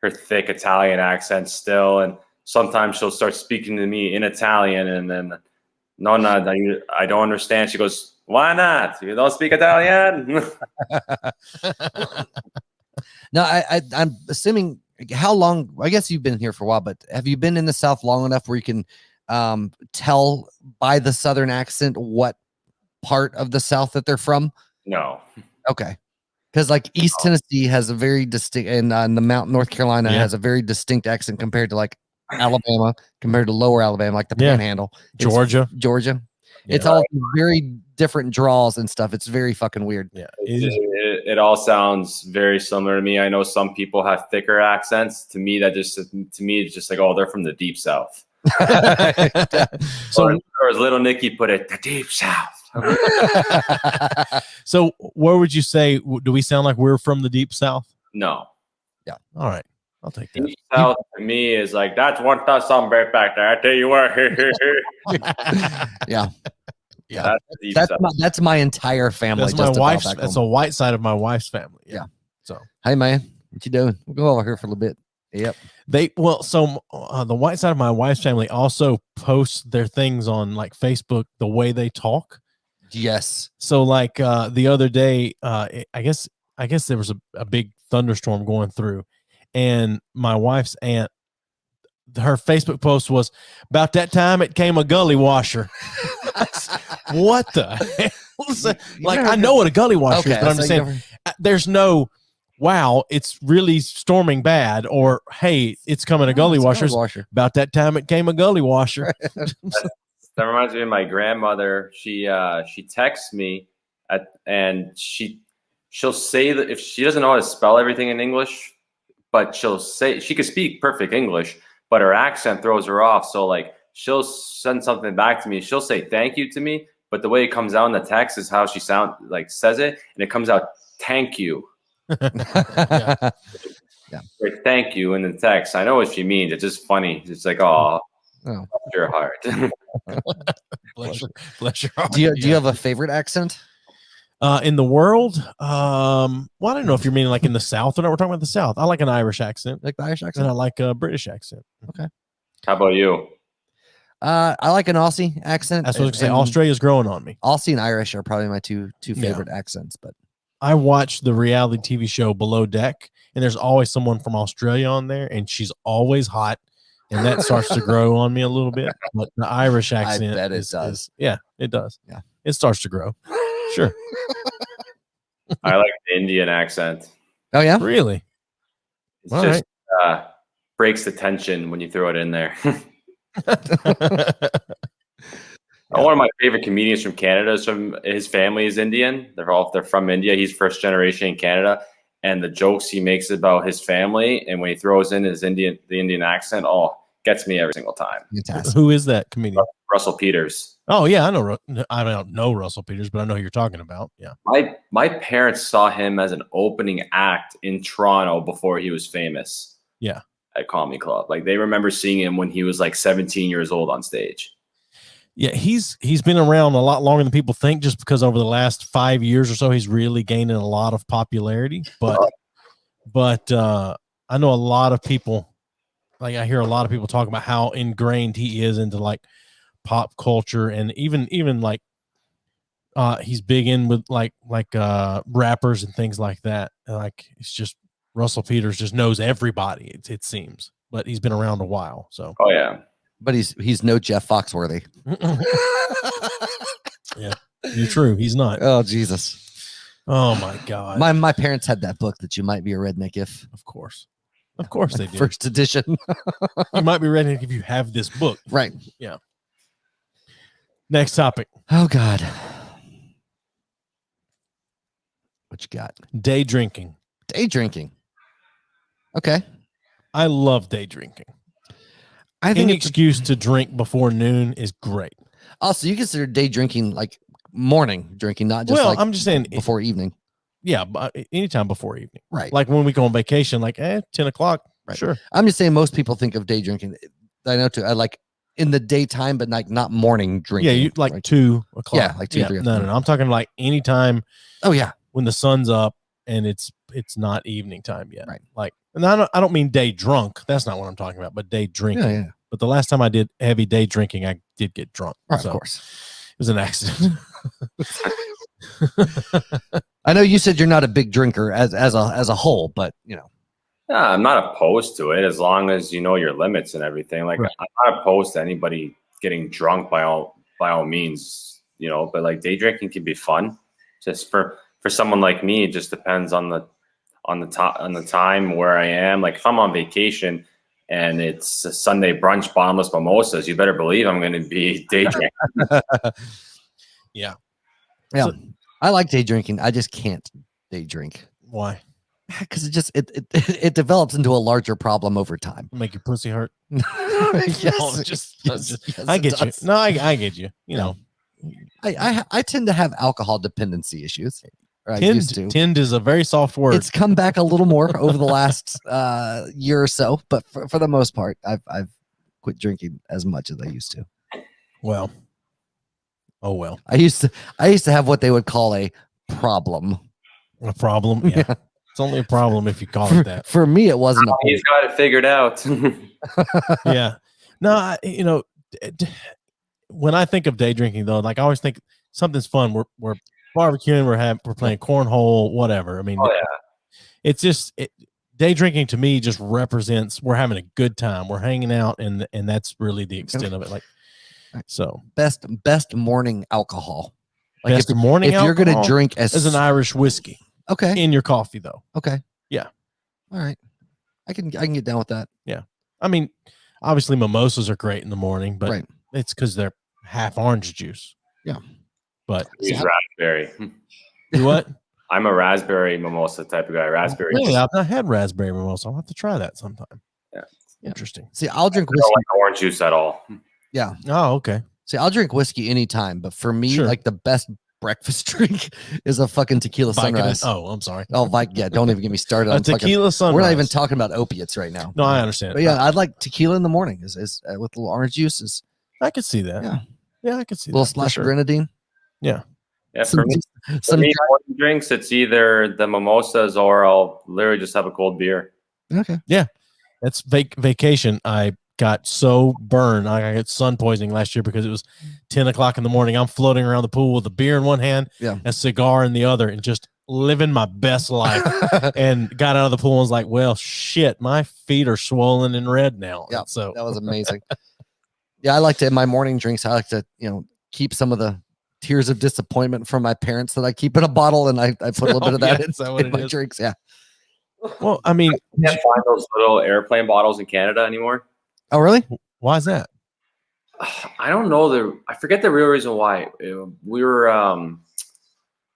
her thick Italian accent still, and sometimes she'll start speaking to me in Italian, and then no, I don't understand. She goes, "Why not? You don't speak Italian?" No, I'm assuming how long, I guess you've been here for a while, but have you been in the South long enough where you can tell by the Southern accent what part of the South that they're from? No. Okay. Because like East Tennessee has a very distinct, and the Mountain North Carolina has a very distinct accent compared to like Alabama, compared to Lower Alabama, like the Panhandle. Georgia. Yeah. It's all very different draws and stuff. It's very fucking weird. Yeah. It all sounds very similar to me. I know some people have thicker accents. To me, it's just like, oh, they're from the deep South. So, or as Little Nicky put it, the deep South. So where would you say, do we sound like we're from the deep South? No. Yeah. All right. I'll take that. Deep South to me is like, that's one something right back there. I tell you what. Yeah. Yeah. That's my entire family. That's my wife's. That's a white side of my wife's family. Yeah. So, hey man, what you doing? We'll go over here for a little bit. Yep. The white side of my wife's family also posts their things on like Facebook, the way they talk. Yes. So like the other day, I guess there was a big thunderstorm going through, and my wife's aunt, her Facebook post was, about that time it came a gully washer. What the hell? Like, I know what a gully washer is, but I'm just saying there's no, wow, it's really storming bad, or hey, it's coming a gully washer. About that time it came a gully washer. That reminds me of my grandmother. She texts me and she'll say that if she doesn't know how to spell everything in English, but she'll say she could speak perfect English, but her accent throws her off. So like she'll send something back to me. She'll say thank you to me, but the way it comes out in the text is how she says it, and it comes out thank you. Yeah. Like, thank you in the text. I know what she means. It's just funny. It's like, oh. Your heart. Bless your heart. Do you have a favorite accent? In the world, well, I don't know if you're meaning like in the South or not. We're talking about the South. I like an Irish accent. Like the Irish And accent? I like a British accent. How about you? I like an Aussie accent. That's what I was going to say. and Australia's growing on me. Aussie and Irish are probably my two Yeah. favorite accents. But I watch the reality TV show Below Deck, and there's always someone from Australia on there, and she's always hot, and that starts to grow on me a little bit. But the Irish accent, bet it does. Yeah, it does. Yeah. It starts to grow. Sure. I like the Indian accent. oh yeah, Really? It's All just breaks the tension when you throw it in there. One of my favorite comedians from Canada is from his family is Indian. They're from India. He's first generation in Canada, and the jokes he makes about his family, and when he throws in the Indian accent, gets me every single time. fantastic. Who is that comedian? Russell Peters. Oh yeah, I know. I don't know Russell Peters, but I know who you're talking about. Yeah. My parents saw him as an opening act in Toronto before he was famous. Yeah. At Comedy Club. Like they remember seeing him when he was like 17 years old on stage. Yeah, he's been around a lot longer than people think, just because over the last 5 years or so, he's really gaining a lot of popularity. But I know a lot of people, like I hear a lot of people talk about how ingrained he is into like pop culture, and even like he's big in with like rappers and things like that. And like it's just Russell Peters just knows everybody. It seems, but he's been around a while. So Oh yeah. But he's no Jeff Foxworthy. yeah, you're true. He's not. Oh Jesus. Oh my God. My parents had that book that you might be a redneck if. Of course they do. First edition. You might be ready if you have this book. Right. Yeah. Next topic. Oh God. What you got? Day drinking. Day drinking. Okay. I love day drinking. I think Any it's excuse to drink before noon is great. also you consider day drinking like morning drinking, not just like I'm just saying before evening. Yeah, but anytime before evening. Right. Like when we go on vacation, like 10 o'clock. Right. Sure. I'm just saying most people think of day drinking. I know too. I like in the daytime, but like not morning drinking. Yeah, you like right? 2 o'clock. Yeah, like 2, 3 No. I'm talking like anytime Oh yeah. when the sun's up and it's not evening time yet. Right. Like, and I don't mean day drunk. That's not what I'm talking about, but day drinking. Yeah, yeah. But the last time I did heavy day drinking, I did get drunk. Right, So of course. it was an accident. I know you said you're not a big drinker as a whole, but you know. Yeah, I'm not opposed to it as long as you know your limits and everything. Like Right. I'm not opposed to anybody getting drunk by all means, you know, but like day drinking can be fun. Just for someone like me, it just depends on the time where I am. Like if I'm on vacation and it's a Sunday brunch, bottomless mimosas, you better believe I'm going to be day drinking. Yeah. Yeah. So- I like day drinking. I just can't day drink Why? because it develops into a larger problem over time. Make your pussy hurt? yes, Yes, yes, I it get you. does. No, I get you. You know, I tend to have alcohol dependency issues. Or I used to. tend is a very soft word. It's come back a little more over the last year or so, but for the most part, I've quit drinking as much as I used to. well. Oh well. I used to have what they would call a problem. A problem. Yeah. Yeah. It's only a problem if you call it that. For me, it wasn't a He's got it figured out. Yeah. No, when I think of day drinking though, like I always think something's fun. We're barbecuing, we're playing cornhole, whatever. I mean, Oh, yeah. it's just day drinking to me just represents we're having a good time. We're hanging out, and that's really the extent of it. Like, so best morning alcohol. Like best morning if you're gonna alcohol drink is an Irish whiskey okay, in your coffee though. okay, Yeah. All right, I can get down with that. I mean, obviously mimosas are great in the morning, but Right. it's because they're half orange juice. Yeah. But He's raspberry. you what? I'm a raspberry mimosa type of guy. Raspberry. Really, I've not had raspberry mimosa. I'll have to try that sometime. Yeah. Interesting. See, I'll drink I don't whiskey. like orange juice at all. Yeah. Oh, okay. See, I'll drink whiskey anytime, but for me, Sure. like the best breakfast drink is a fucking tequila sunrise. Oh, I'm sorry. Oh, yeah, don't even get me started A on fucking. tequila sunrise. We're not even talking about opiates right now. No, I understand. But yeah, I'd like tequila in the morning is with a little orange juice, is I could see that. Yeah. Yeah, I could see a little that. for splash sure. of grenadine. Yeah, for me, some morning drinks, it's either the mimosas or I'll literally just have a cold beer. okay. Yeah, that's vacation. I got so burned. I got sun poisoning last year because it was 10 o'clock in the morning. I'm floating around the pool with a beer in one hand, a cigar in the other, and just living my best life. And got out of the pool and was like, well, shit, my feet are swollen and red now. Yeah, so that was amazing. Yeah, I like to, in my morning drinks, I like to, keep some of the tears of disappointment from my parents that I keep in a bottle, and I put a little bit of that in my drinks. Yeah. Well, I mean, you can't find those little airplane bottles in Canada anymore. Oh, really? Why is that? I don't know. I forget the real reason why. We were,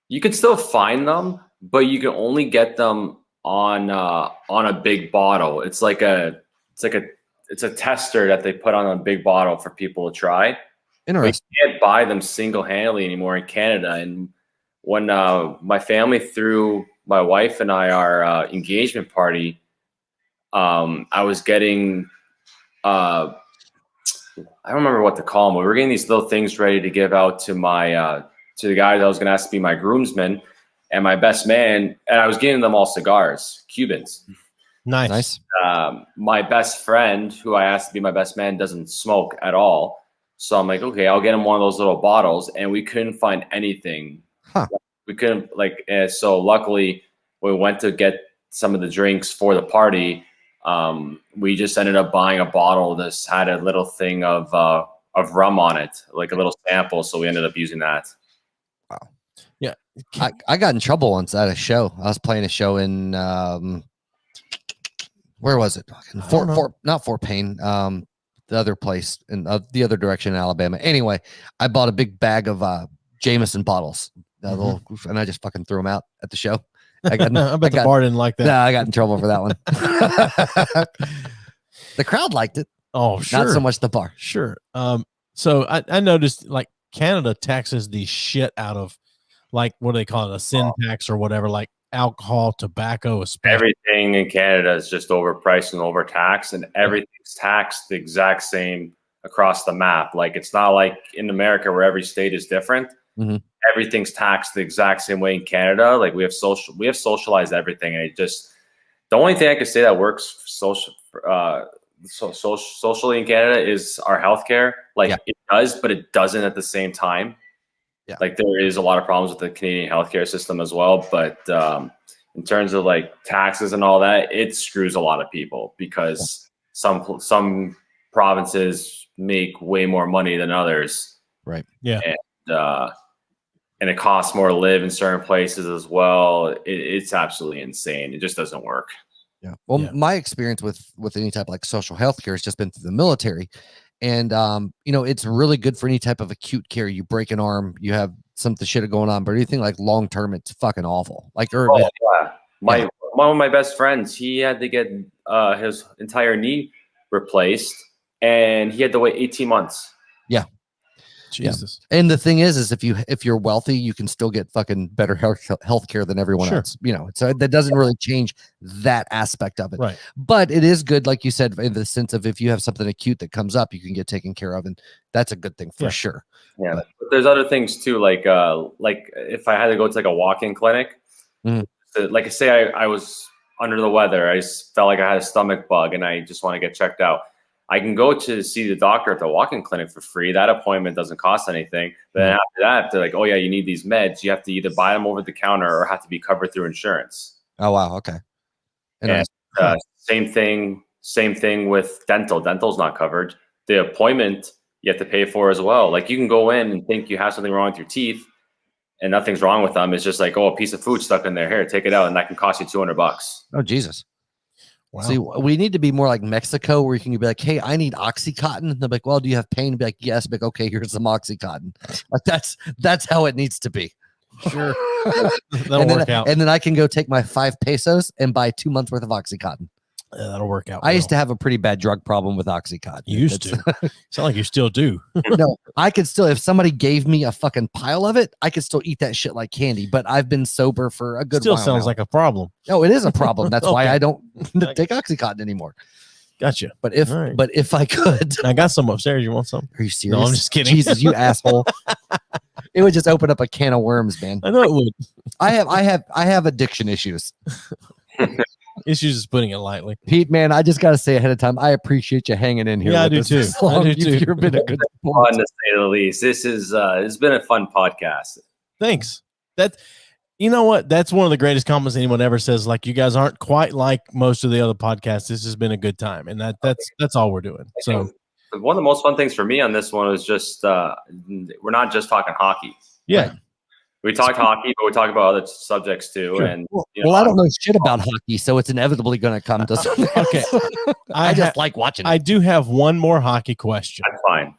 you could still find them, but you can only get them on a big bottle. It's a tester that they put on a big bottle for people to try. Interesting. But you can't buy them single-handedly anymore in Canada. And when my family threw my wife and I our engagement party, I was getting I don't remember what to call them. We were getting these little things ready to give out to my to the guy that was going to ask to be my groomsman and my best man, and I was giving them all cigars, Cubans. Nice. My best friend, who I asked to be my best man, doesn't smoke at all. So I'm like, okay, I'll get him one of those little bottles, and we couldn't find anything. Huh. We couldn't so luckily we went to get some of the drinks for the party. We just ended up buying a bottle that had a little thing of rum on it, like a little sample. So we ended up using that. Wow. Yeah. I got in trouble once at a show. I was playing a show in, where was it? Not Fort Payne. The other place in the other direction in Alabama. Anyway, I bought a big bag of Jameson bottles, and I just fucking threw them out at the show. I bet the bar didn't like that. No, I got in trouble for that one. The crowd liked it. Oh, sure. Not so much the bar. Sure. So I noticed like Canada taxes the shit out of like, what do they call it? A sin tax or whatever, like alcohol, tobacco, everything in Canada is just overpriced and overtaxed, and everything's taxed the exact same across the map. Like, it's not like in America where every state is different. Mm-hmm. Everything's taxed the exact same way in Canada. Like, we have socialized everything, and it just, the only thing I could say that works socially in Canada is our healthcare. Like, it does, but it doesn't at the same time. Yeah. Like, there is a lot of problems with the Canadian healthcare system as well, but in terms of like taxes and all that, it screws a lot of people because some provinces make way more money than others. Right. Yeah. And it costs more to live in certain places as well. It's absolutely insane. It just doesn't work. Yeah. Well, my experience with any type of like social health care has just been through the military. And, it's really good for any type of acute care. You break an arm, you have some shit going on, but anything like long-term, it's fucking awful. Like, one of my best friends, he had to get his entire knee replaced, and he had to wait 18 months. Yeah. Jesus. Yeah. And the thing is if you're wealthy, you can still get fucking better health care than everyone else. So that doesn't really change that aspect of it. Right. But it is good, like you said, in the sense of if you have something acute that comes up, you can get taken care of, and that's a good thing for sure. Yeah. But there's other things too, like if I had to go to like a walk-in clinic, like say I was under the weather, I felt like I had a stomach bug and I just want to get checked out. I can go to see the doctor at the walk-in clinic for free. That appointment doesn't cost anything. Then after that, they're like, oh yeah, you need these meds. You have to either buy them over the counter or have to be covered through insurance. Oh, wow. Okay. And same thing with dental. Dental's not covered. The appointment you have to pay for as well. Like, you can go in and think you have something wrong with your teeth and nothing's wrong with them. It's just like, oh, a piece of food stuck in their hair. Take it out, and that can cost you $200. Oh, Jesus. Wow. See, we need to be more like Mexico, where you can be like, hey, I need Oxycontin. And they'll be like, well, do you have pain? And be like, yes. Be like, okay, here's some Oxycontin. Like, that's how it needs to be. Sure. That'll work out. And then I can go take my 5 pesos and buy 2 months worth of Oxycontin. Yeah, that'll work out. I used to have a pretty bad drug problem with Oxycontin. You used to. Sound like you still do. No, I could still, if somebody gave me a fucking pile of it, I could still eat that shit like candy. But I've been sober for a good while. Still sounds like a problem. No, it is a problem. That's why I don't take Oxycontin anymore. Gotcha. But if I could, I got some upstairs. You want some? Are you serious? No, I'm just kidding. Jesus, you asshole. It would just open up a can of worms, man. I know it would. I have addiction issues. Issues is putting it lightly. Pete, man, I just got to say ahead of time, I appreciate you hanging in here. Yeah, I with do us too. this long. I do too. You've been a good Fun to say the least. This is it's been a fun podcast. Thanks. You know what? That's one of the greatest compliments anyone ever says. Like, you guys aren't quite like most of the other podcasts. This has been a good time, and that's all we're doing. So, one of the most fun things for me on this one was just we're not just talking hockey. yeah. Right. We talked hockey, but we talk about other subjects too. Sure. And Well, I don't know shit about hockey, so it's inevitably going to come to something. Okay. I just like watching it. I do have one more hockey question. that's fine.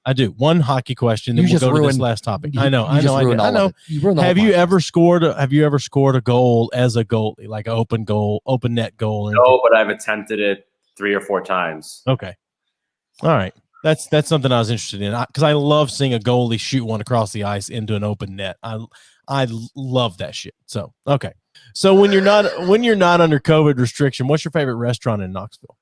I do one hockey question. Then You we'll just go to this ruined- last topic. You- I know. you I just know. ruined I all know. of it. You ruined the whole Have you podcast. ever scored a goal as a goalie, like an open net goal? Or anything? No, but I've attempted it 3 or 4 times. Okay. All right. That's something I was interested in because I love seeing a goalie shoot one across the ice into an open net. I love that shit. So okay. So when you're not under COVID restriction, what's your favorite restaurant in Knoxville?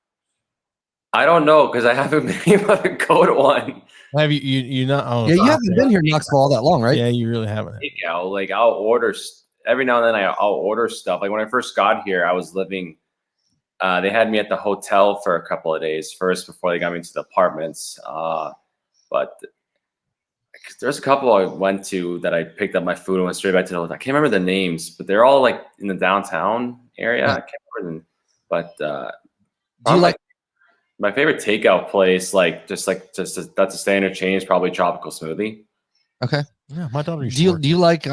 I don't know because I haven't been able to go to one. Have you not? Oh, Yeah, you haven't been here in Knoxville all that long, right? Yeah, you really haven't. Like I'll order every now and then. I'll order stuff. Like when I first got here, I was living. They had me at the hotel for a couple of days first before they got me into the apartments. But there's a couple I went to that I picked up my food and went straight back to the hotel. I can't remember the names, but they're all like in the downtown area. Yeah. I can't remember them. But Do you like? my favorite takeout place? That's a standard chain is probably Tropical Smoothie. Okay. Yeah, my daughter. Do you like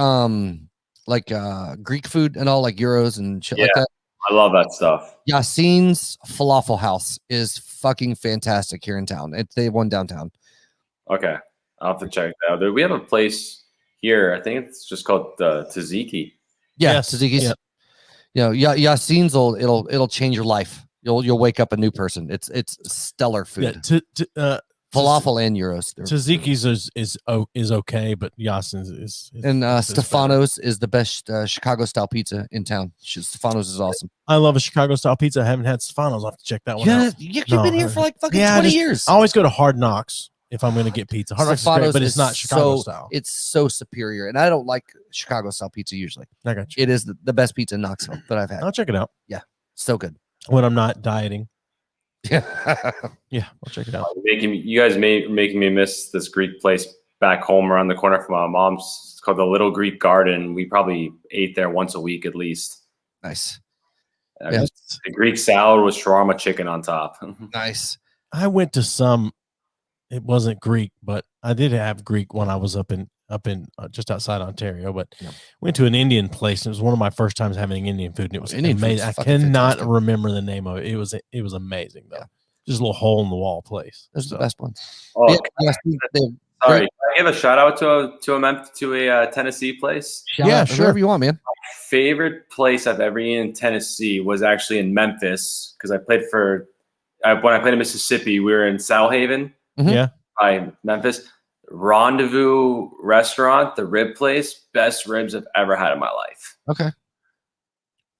Greek food and all, like gyros and shit like that? I love that stuff. Yassine's Falafel House is fucking fantastic here in town. They have one downtown. Okay, I'll have to check that out. We have a place here. I think it's just called Tzatziki. Yeah, Yes, Tzatziki's. yeah. Yassine's it'll change your life. You'll wake up a new person. It's stellar food. Yeah, Falafel and gyros. Tzatziki's is okay, but Yasin's is And better. Stefano's is the best Chicago style pizza in town. Stefano's is awesome. I love a Chicago style pizza. I haven't had Stefano's. I'll have to check that one out. You've No, been here for like fucking yeah, 20 just- years. I always go to Hard Knocks if I'm going to get pizza. Hard Knocks is great, Stefano's but it's is not Chicago so- style. It's so superior, and I don't like Chicago style pizza usually. I got you. It is the best pizza in Knoxville that I've had. I'll check it out So good. when I'm not dieting. Yeah. Yeah, I'll check it out. You guys making me miss this Greek place back home around the corner from my mom's. It's called the Little Greek Garden. We probably ate there once a week at least. Nice. The Greek salad with shawarma chicken on top. Nice. I went to some. It wasn't Greek, but I did have Greek when I was up in just outside Ontario. But Yeah. went to an Indian place. And it was one of my first times having Indian food, and it was Indian food's amazing. I fucking cannot fantastic. remember the name of it. It was amazing though. Yeah. Just a little hole in the wall place. Those are So, the best ones. Oh, Yeah, they- sorry. Can I give a shout out to a Tennessee place? shout Yeah, out sure. wherever you want, man. Favorite place I've ever eaten in Tennessee was actually in Memphis because I played when I played in Mississippi. We were in Southaven Mhm. Yeah. by Memphis. Rendezvous Restaurant, the rib place, best ribs I've ever had in my life. Okay.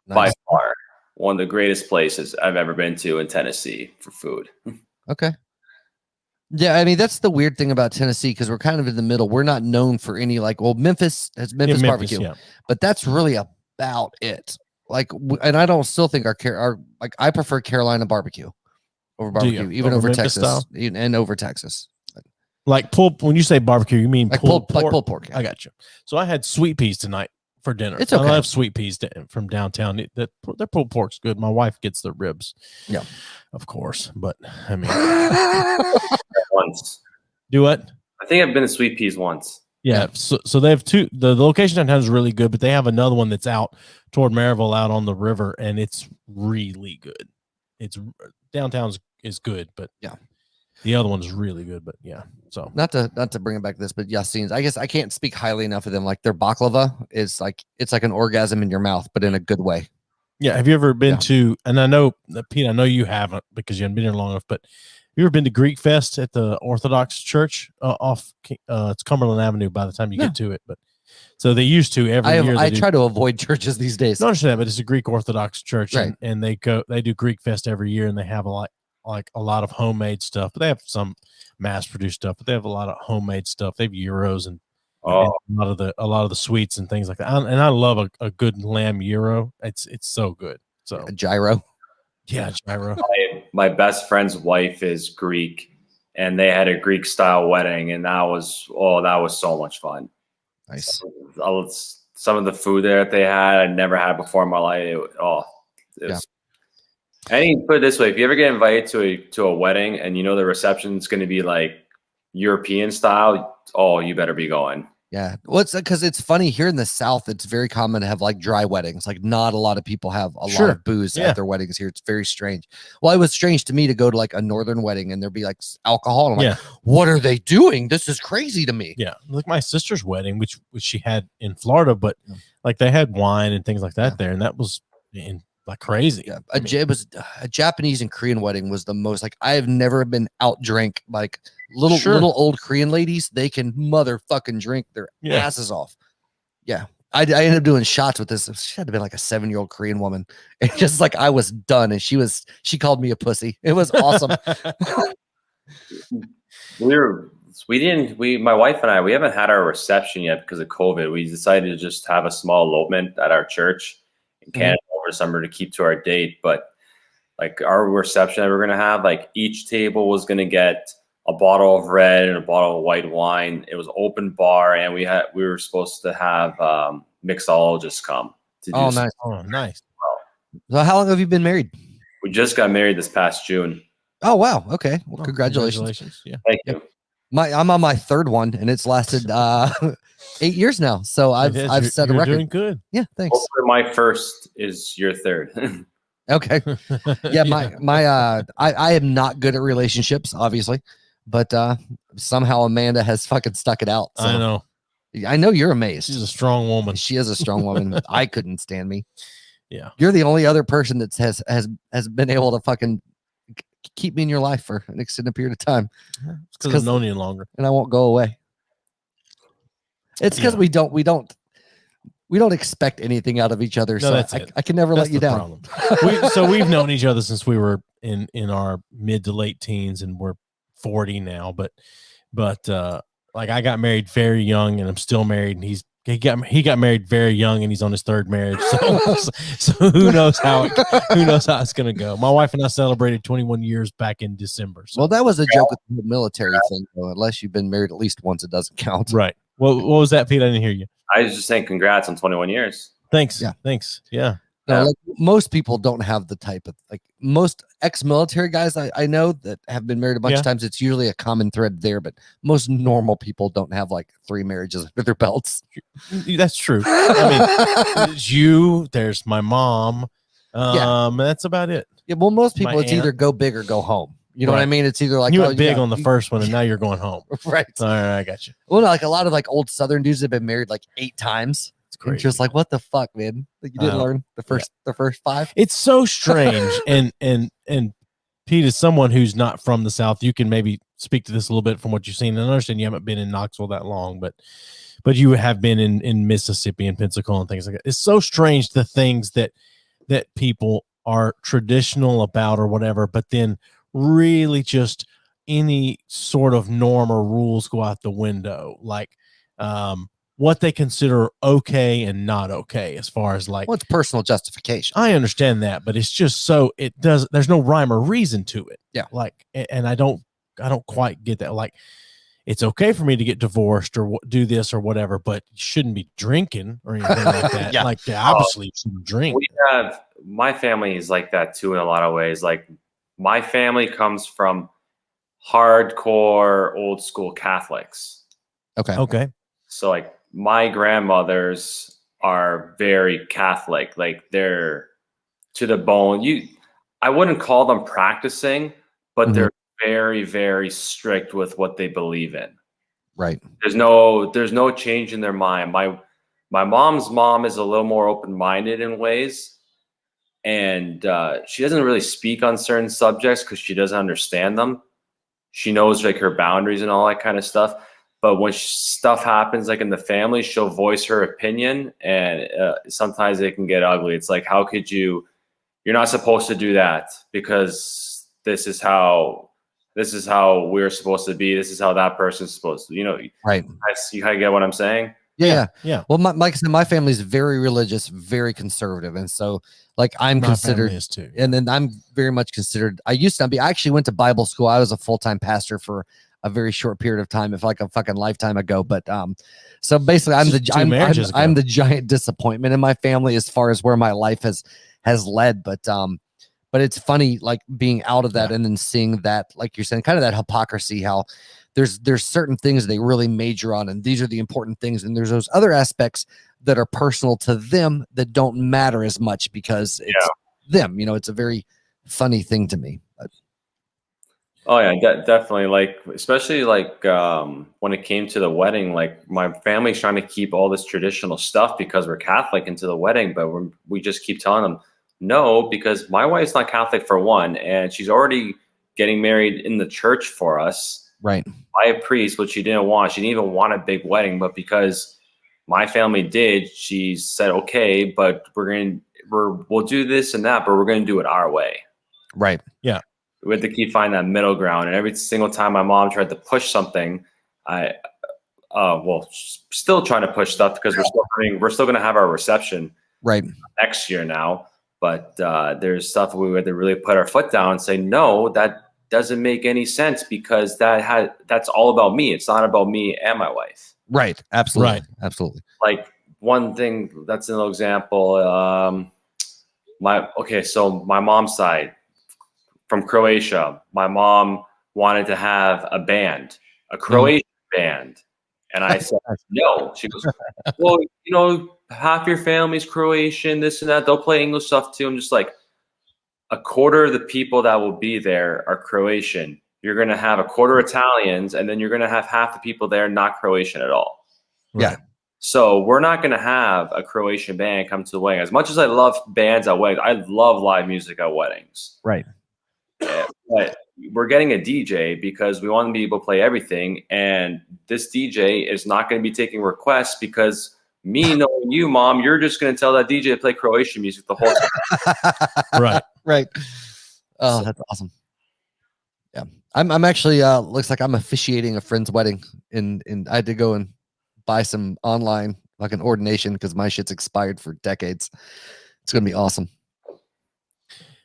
By Nice. far, one of the greatest places I've ever been to in Tennessee for food. Okay. Yeah, I mean that's the weird thing about Tennessee because we're kind of in the middle. We're not known for any Memphis has Memphis Yeah, barbecue, yeah. but that's really about it. Like, and I don't still think our I prefer Carolina barbecue over Do you? barbecue, even Over over Memphis Texas, style? and over Texas. Like when you say barbecue, you mean Like pulled pork? like pulled pork. Yeah. I got you. So I had sweet peas tonight for dinner. It's I okay. love sweet peas from downtown. Their pulled pork's good. My wife gets the ribs. Yeah. Of course. But I mean, Once. do what? I think I've been to Sweet Peas once. Yeah. So they have two. The location downtown is really good, but they have another one that's out toward Maryville out on the river, and it's really good. It's downtown is good, but Yeah. the other one's really good. But yeah. So not to bring it back to this, but Yassine's. I guess I can't speak highly enough of them. Like their baklava is it's like an orgasm in your mouth, but in a good way. yeah. Have you ever been Yeah. to? And I know Pete, I know you haven't because you haven't been here long enough, but. You ever been to Greek Fest at the Orthodox Church off? It's Cumberland Avenue. By the time you get to it, but so they used to every year. I try to avoid churches these days. Don't understand, but it's a Greek Orthodox church, Right. and they do Greek Fest every year, and they have a lot of homemade stuff. But they have some mass produced stuff, but they have a lot of homemade stuff. They have gyros and Oh, a lot of the sweets and things like that. And I love a good lamb gyro. It's so good. So A gyro. yeah, gyro. my best friend's wife is Greek, and they had a Greek style wedding, and that was so much fun. Nice. Some of the food there that they had, I never had before in my life. It was, and put it this way: if you ever get invited to a wedding and you know the reception is going to be like European style, you better be going. Yeah. Well, because it's funny here in the South, it's very common to have like dry weddings. Like not a lot of people have a lot of booze at their weddings here. It's very strange. Well, it was strange to me to go to like a northern wedding and there'd be like alcohol. And I'm like, what are they doing? This is crazy to me. Yeah. Like my sister's wedding, which she had in Florida, but like they had wine and things like that there. And that was like crazy. Yeah. It was a Japanese and Korean wedding was the most, like I have never been out drank like little old Korean ladies. They can motherfucking drink their asses off. Yeah. I ended up doing shots with this. She had to be like a 7-year-old Korean woman. And just like I was done. And she called me a pussy. It was awesome. My wife and I, we haven't had our reception yet because of COVID. We decided to just have a small elopement at our church in Canada over summer to keep to our date. But like our reception that we're going to have, like each table was going to get a bottle of red and a bottle of white wine. It was open bar, and we were supposed to have mixologists come to do. Nice. Oh, nice. So how long have you been married? We just got married this past June. Oh wow. Okay. Well, congratulations. Yeah. Thank you. I'm on my third one, and it's lasted 8 years now. So I've set a record. Doing good. Yeah, thanks. Hopefully my first is your third. Okay. Yeah, I am not good at relationships, obviously, but somehow Amanda has fucking stuck it out. So I know you're amazed. She's a strong woman. She is a strong woman. I couldn't stand me. Yeah. You're the only other person that has been able to fucking keep me in your life for an extended period of time. It's because I've known you longer, and I won't go away. It's because we don't expect anything out of each other. No, so I can never let you down. So we've known each other since we were in our mid to late teens, and we're 40 now. But like I got married very young, and I'm still married, and he got married very young, and he's on his third marriage. So who knows how it's gonna go. My wife and I celebrated 21 years back in December. So. Well, that was a joke with the military thing, though. Unless you've been married at least once, it doesn't count. Right. What was that, Pete? I didn't hear you. I was just saying congrats on 21 years. Thanks. Yeah. Thanks. Yeah. No, like most people don't have the type of like most ex-military guys I know that have been married a bunch of times. It's usually a common thread there, but most normal people don't have like 3 marriages under their belts. That's true. I mean, there's you, there's my mom. That's about it. Yeah. Well, most people, it's aunt. either go big or go home. You know what I mean? It's either like you went big on the first one, and now you're going home. Right. All right, I got you. Well, no, like a lot of like old Southern dudes have been married like 8 times. It's crazy. Just like, what the fuck, man? Like you didn't learn the first 5. It's so strange. and Pete is someone who's not from the South. You can maybe speak to this a little bit from what you've seen. And I understand you haven't been in Knoxville that long, but you have been in Mississippi and Pensacola and things like that. It's so strange the things that people are traditional about or whatever, but then really just any sort of norm or rules go out the window. Like what they consider okay and not okay as far as like it's personal justification. I understand that, but it's just there's no rhyme or reason to it. Yeah. Like, and I don't quite get that. Like, it's okay for me to get divorced or do this or whatever, but you shouldn't be drinking or anything like that. Yeah. Like, obviously you shouldn't drink. My family is like that too in a lot of ways. Like my family comes from hardcore old school Catholics. Okay. So like my grandmothers are very Catholic, like they're to the bone. I wouldn't call them practicing, but they're very, very strict with what they believe in. Right. There's no change in their mind. My mom's mom is a little more open-minded in ways, and she doesn't really speak on certain subjects because she doesn't understand them. She knows like her boundaries and all that kind of stuff. But when stuff happens like in the family, she'll voice her opinion, and sometimes it can get ugly. It's like, how could you're not supposed to do that because this is how this is how we're supposed to be. This is how that person's supposed to, Right. You kind of get what I'm saying? Yeah. Well, like I said, my family's very religious, very conservative. And so like I'm my considered, family is too. and then I'm very much considered, I actually went to Bible school. I was a full-time pastor for a very short period of time, if like a fucking lifetime ago. But so basically I'm the giant disappointment in my family as far as where my life has led. But it's funny, like being out of that and then seeing that, like you're saying, kind of that hypocrisy, how there's certain things they really major on, and these are the important things, and there's those other aspects that are personal to them that don't matter as much because it's them. It's a very funny thing to me. But. Oh yeah, definitely. Like, especially like when it came to the wedding, like my family's trying to keep all this traditional stuff because we're Catholic into the wedding, but we just keep telling them no, because my wife's not Catholic for one, and she's already getting married in the church for us. Right. By a priest, which she didn't want. She didn't even want a big wedding, but because my family did, she said, okay, but we'll do this and that, but we're going to do it our way. Right. Yeah. We had to keep finding that middle ground. And every single time my mom tried to push something, still trying to push stuff because we're still going to have our reception next year now. But there's stuff we had to really put our foot down and say, no, that doesn't make any sense because that's all about me. It's not about me and my wife. Right. Absolutely. Right. Absolutely. Like one thing that's an example. So my mom's side from Croatia, my mom wanted to have a band, a Croatian band. And I said, no. She goes, well, half your family's Croatian, this and that. They'll play English stuff too. I'm just like, a quarter of the people that will be there are Croatian. You're going to have a quarter Italians, and then you're going to have half the people there not Croatian at all. Yeah. So we're not going to have a Croatian band come to the wedding. As much as I love bands at weddings, I love live music at weddings. Right. But we're getting a DJ because we want to be able to play everything. And this DJ is not going to be taking requests because me knowing you, Mom, you're just going to tell that DJ to play Croatian music the whole time. Right. Right. Oh, that's awesome. Yeah. I'm actually looks like I'm officiating a friend's wedding and I had to go and buy some online like an ordination because my shit's expired for decades. It's gonna be awesome.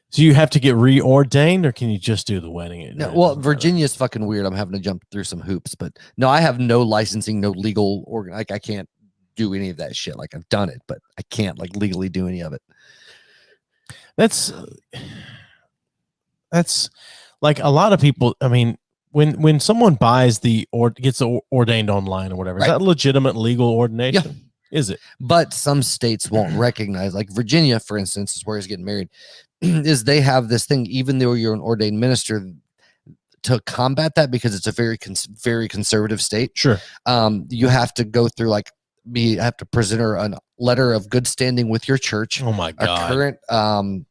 So you have to get reordained, or can you just do the wedding? No, well, Virginia's fucking weird. I'm having to jump through some hoops, but no, I have no licensing, no legal organ. Like I can't do any of that shit. Like I've done it, but I can't like legally do any of it. That's like a lot of people. I mean, when someone buys gets ordained online or whatever, is that legitimate legal ordination? Yeah. Is it? But some states won't recognize, like Virginia, for instance, is where he's getting married. Is they have this thing, even though you're an ordained minister, to combat that because it's a very conservative state. Sure. You have to go through have to present a letter of good standing with your church. Oh my God. A current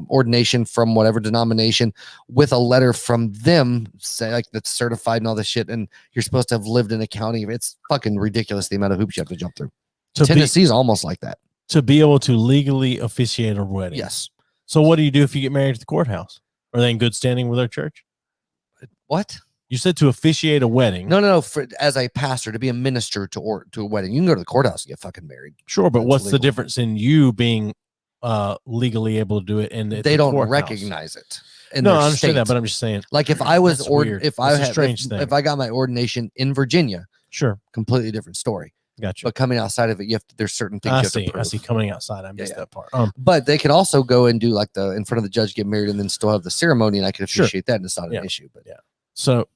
ordination from whatever denomination with a letter from them say like that's certified and all this shit. And you're supposed to have lived in a county. It's fucking ridiculous the amount of hoops you have to jump through. Tennessee's almost like that. To be able to legally officiate a wedding. Yes. So what do you do if you get married at the courthouse? Are they in good standing with our church? What? You said to officiate a wedding. No. As a pastor, to be a minister to a wedding, you can go to the courthouse and get fucking married. Sure, but what's the difference in you being legally able to do it and they don't recognize it? No, I understand that, but I'm just saying. Like if I was if I got my ordination in Virginia, sure, completely different story. Gotcha. But coming outside of it, there's certain things you have to prove. I see. Coming outside, I missed that part. But they could also go and do like in front of the judge, get married, and then still have the ceremony, and I could officiate that, and it's not an issue. But yeah. So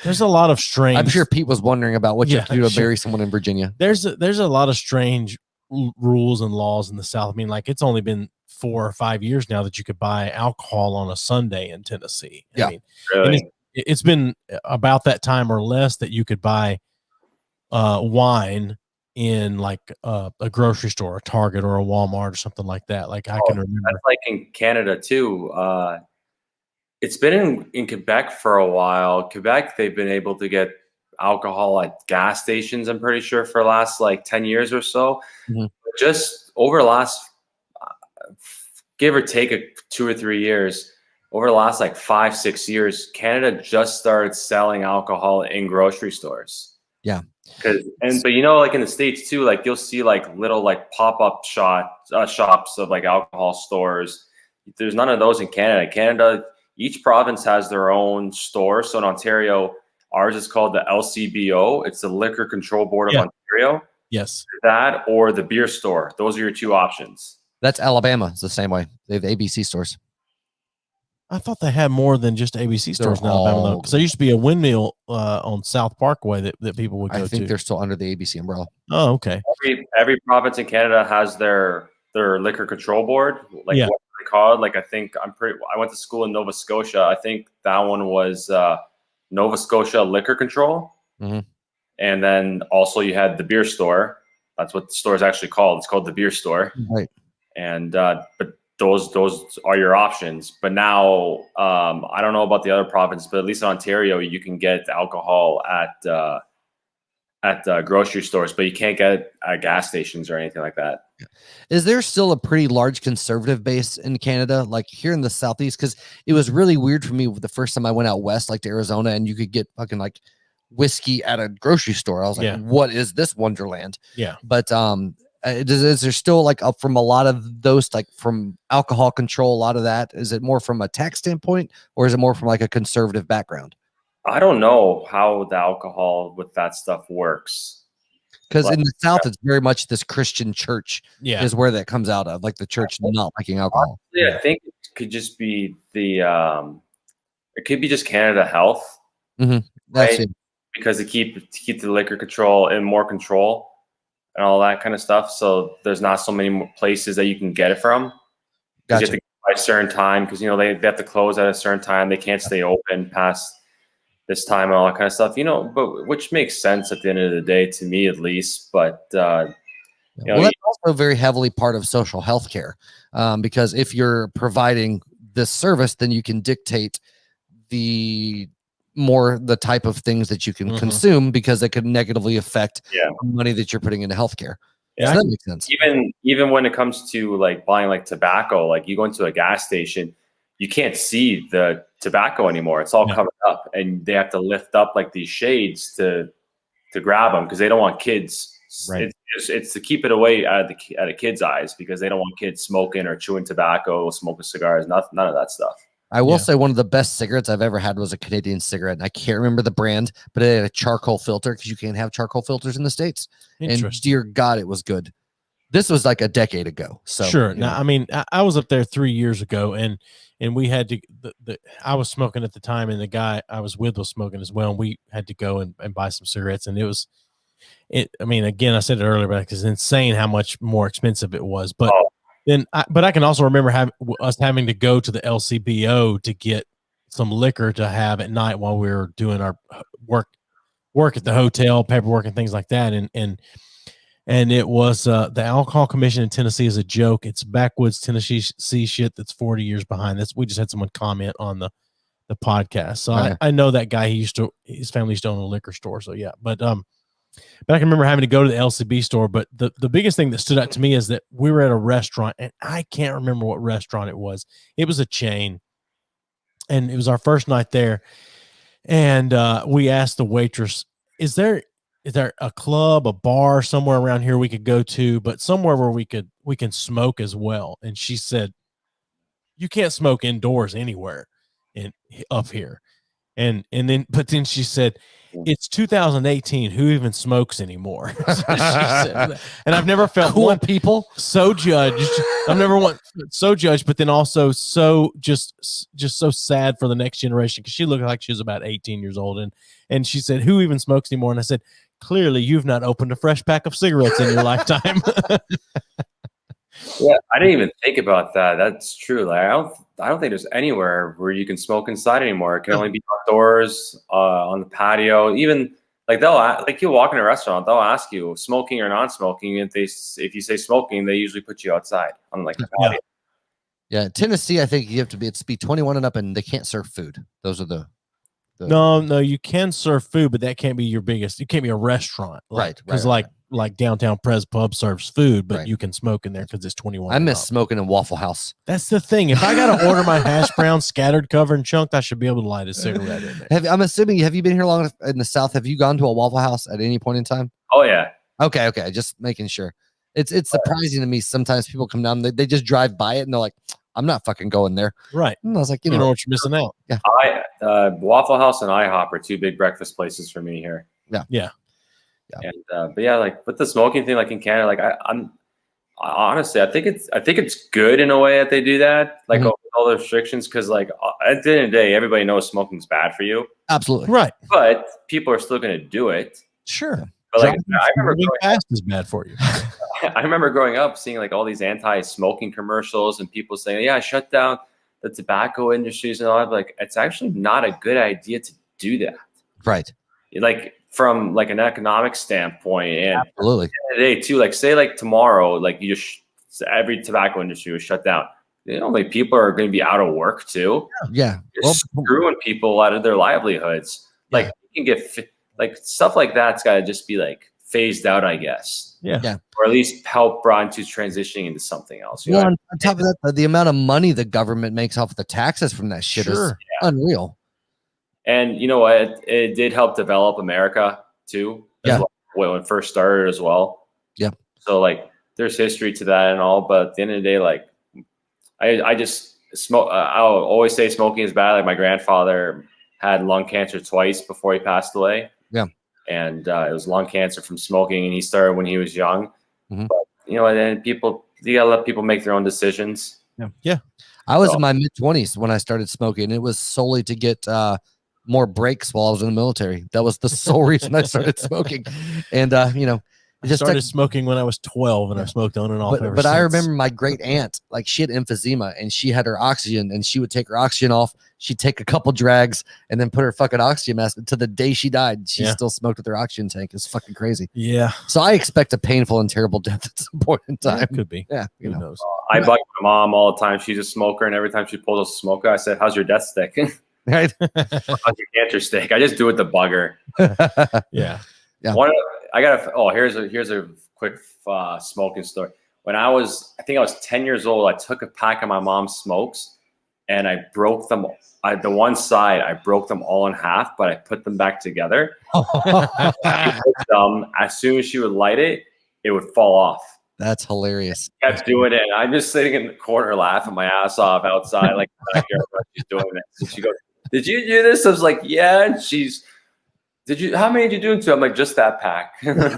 there's a lot of strange. I'm sure Pete was wondering about what you have to do to marry someone in Virginia. There's a lot of strange rules and laws in the South. I mean, like it's only been 4 or 5 years now that you could buy alcohol on a Sunday in Tennessee. Yeah, I mean, really? It's been about that time or less that you could buy wine in like a grocery store, a Target or a Walmart or something like that. Like I can remember. That's like in Canada too. It's been in Quebec for a while. Quebec, they've been able to get alcohol at gas stations, I'm pretty sure, for the last like 10 years or so. Mm-hmm. Just over the last, give or take 2 or 3 years, over the last like 5-6 years, Canada just started selling alcohol in grocery stores. Yeah. But you know, like in the States too, like you'll see like little like pop-up shops of like alcohol stores. There's none of those in Canada. Canada, each province has their own store. So in Ontario, ours is called the LCBO. It's the Liquor Control Board of Ontario. Yes. That or the beer store. Those are your two options. That's Alabama. It's the same way. They have ABC stores. I thought they had more than just ABC stores in Alabama, though, because there used to be a windmill on South Parkway that people would go to. I think they're still under the ABC umbrella. Oh, okay. Every province in Canada has their liquor control board, like what they call it. Like I went to school in Nova Scotia. I think that one was Nova Scotia Liquor Control, and then also you had the beer store. That's what the store is actually called. It's called the beer store, right? And but those are your options. But now I don't know about the other provinces, but at least in Ontario, you can get alcohol at grocery stores, but you can't get it at gas stations or anything like that. Is there still a pretty large conservative base in Canada, like here in the Southeast? Because it was really weird for me the first time I went out west, like to Arizona, and you could get fucking like whiskey at a grocery store. I was like, what is this wonderland? Yeah. But is there still like up from a lot of those, like from alcohol control, a lot of that? Is it more from a tax standpoint, or is it more from like a conservative background? I don't know how the alcohol with that stuff works. Because in the South, it's very much this Christian church is where that comes out of, like the church not liking alcohol. Yeah, I think it could just be it could be just Canada Health, right? Because to keep the liquor control in more control and all that kind of stuff. So there's not so many more places that you can get it from. You have to get by a certain time because, you know, they have to close at a certain time. They can't stay open past this time and all that kind of stuff, you know, but which makes sense at the end of the day to me, at least. But, you know, that's also very heavily part of social health care, because if you're providing this service, then you can dictate the type of things that you can consume, because it could negatively affect the money that you're putting into healthcare. Yeah, so that makes sense. Even when it comes to like buying like tobacco, like you go into a gas station, you can't see the tobacco anymore. It's all covered up, and they have to lift up like these shades to grab them because they don't want kids. Right. It's to keep it away out of kids' eyes, because they don't want kids smoking or chewing tobacco, smoking cigars, none of that stuff. I will say one of the best cigarettes I've ever had was a Canadian cigarette, and I can't remember the brand, but it had a charcoal filter, because you can't have charcoal filters in the States. And dear God, it was good. This was like a decade ago. So sure. Now, I mean, I was up there 3 years ago, and we had to. I was smoking at the time, and the guy I was with was smoking as well. And we had to go and buy some cigarettes, and I mean, again, I said it earlier, but it's insane how much more expensive it was. But but I can also remember us having to go to the LCBO to get some liquor to have at night while we were doing our work at the hotel, paperwork and things like that. And it was the Alcohol Commission in Tennessee is a joke. It's backwoods Tennessee shit that's 40 years behind. We just had someone comment on the podcast. So I know that guy. His family used to own a liquor store. So yeah, but I can remember having to go to the LCB store. But the biggest thing that stood out to me is that we were at a restaurant, and I can't remember what restaurant it was. It was a chain, and it was our first night there. And we asked the waitress, is there a club, a bar somewhere around here we could go to, but somewhere where we can smoke as well? And she said, you can't smoke indoors anywhere up here. And then she said, it's 2018. Who even smokes anymore? She said, and I've never felt cool people so judged. I've never so judged, but then also so just so sad for the next generation, because she looked like she was about 18 years old. And she said, who even smokes anymore? And I said, clearly you've not opened a fresh pack of cigarettes in your lifetime. Yeah, I didn't even think about that. That's true. Like, I don't think there's anywhere where you can smoke inside anymore. It can only be outdoors, on the patio. Even like you walk in a restaurant, they'll ask you smoking or non-smoking. If you say smoking, they usually put you outside on like the patio. Yeah, Tennessee, I think you have to be 21 and up, and they can't serve food. Those are the No, you can serve food, but that can't be your biggest. It can't be a restaurant, right? Because like downtown Prez Pub serves food, but Right. you can smoke in there because it's 21. I and miss up. smoking in Waffle House. That's the thing. If I got to order my hash brown scattered, covered, and chunked, I should be able to light a cigarette in there. I'm assuming, have you been here long enough in the South? Have you gone to a Waffle House at any point in time? Oh yeah. Okay. Just making sure. It's surprising to me. Sometimes people come down, they just drive by it and they're like, I'm not fucking going there. Right. And I was like, You know what you're missing out. Waffle House and IHOP are two big breakfast places for me here. Yeah. And but yeah, like with the smoking thing, like in Canada, like honestly, I think it's good in a way that they do that, like Mhm. all the restrictions, because like at the end of the day, everybody knows smoking's bad for you, Absolutely. Right. but people are still going to do it. Sure. But like I remember fast is bad for you. I remember growing up seeing like all these anti-smoking commercials and people saying, "Yeah, shut down the tobacco industries and all that." Like, it's actually not a good idea to do that. Right. Like from like an economic standpoint, and Absolutely. at the end of the day too. Like, say like tomorrow, like you just every tobacco industry was shut down. You know, like people are going to be out of work too. Yeah. You're Well, screwing people out of their livelihoods. Like you can get like stuff like that's got to just be like phased out, I guess. Yeah. Or at least help brought into transitioning into something else. You know well, what on top of that, the amount of money the government makes off the taxes from that shit is Sure. unreal. And you know what? It did help develop America too. Yeah. When it first started as well. Yeah. So like there's history to that and all, but at the end of the day, like I just smoke. I'll always say smoking is bad. Like my grandfather had lung cancer twice before he passed away. Yeah. And it was lung cancer from smoking, and he started when he was young. Mhm. But you know, and then you gotta let people make their own decisions. Yeah. I was in my mid-20s when I started smoking. It was solely to get more breaks while I was in the military. That was the sole reason I started smoking. And you know, I just started smoking when I was 12, and I've smoked on and off ever but I since. remember my great aunt, like she had emphysema and she had her oxygen, and she would take her oxygen off. She'd take a couple drags and then put her fucking oxygen mask. To the day she died, she still smoked with her oxygen tank. It's fucking crazy. Yeah. So I expect a painful and terrible death at some point in time. Could be. Yeah, Who knows? I bug my mom all the time. She's a smoker, and every time she pulls a smoker, I said, "How's your death stick? Right? How's your cancer stick?" I just do it to bug her. Yeah. Yeah. Here's a quick smoking story. When I think I was 10 years old, I took a pack of my mom's smokes and I broke them. The one side, I broke them all in half, but I put them back together. As soon as she would light it, it would fall off. That's hilarious. Kept doing it. And I'm just sitting in the corner laughing my ass off outside, like she's doing it. So she goes, "Did you do this?" I was like, "Yeah." And how many did you do it to? I'm like, "Just that pack." Do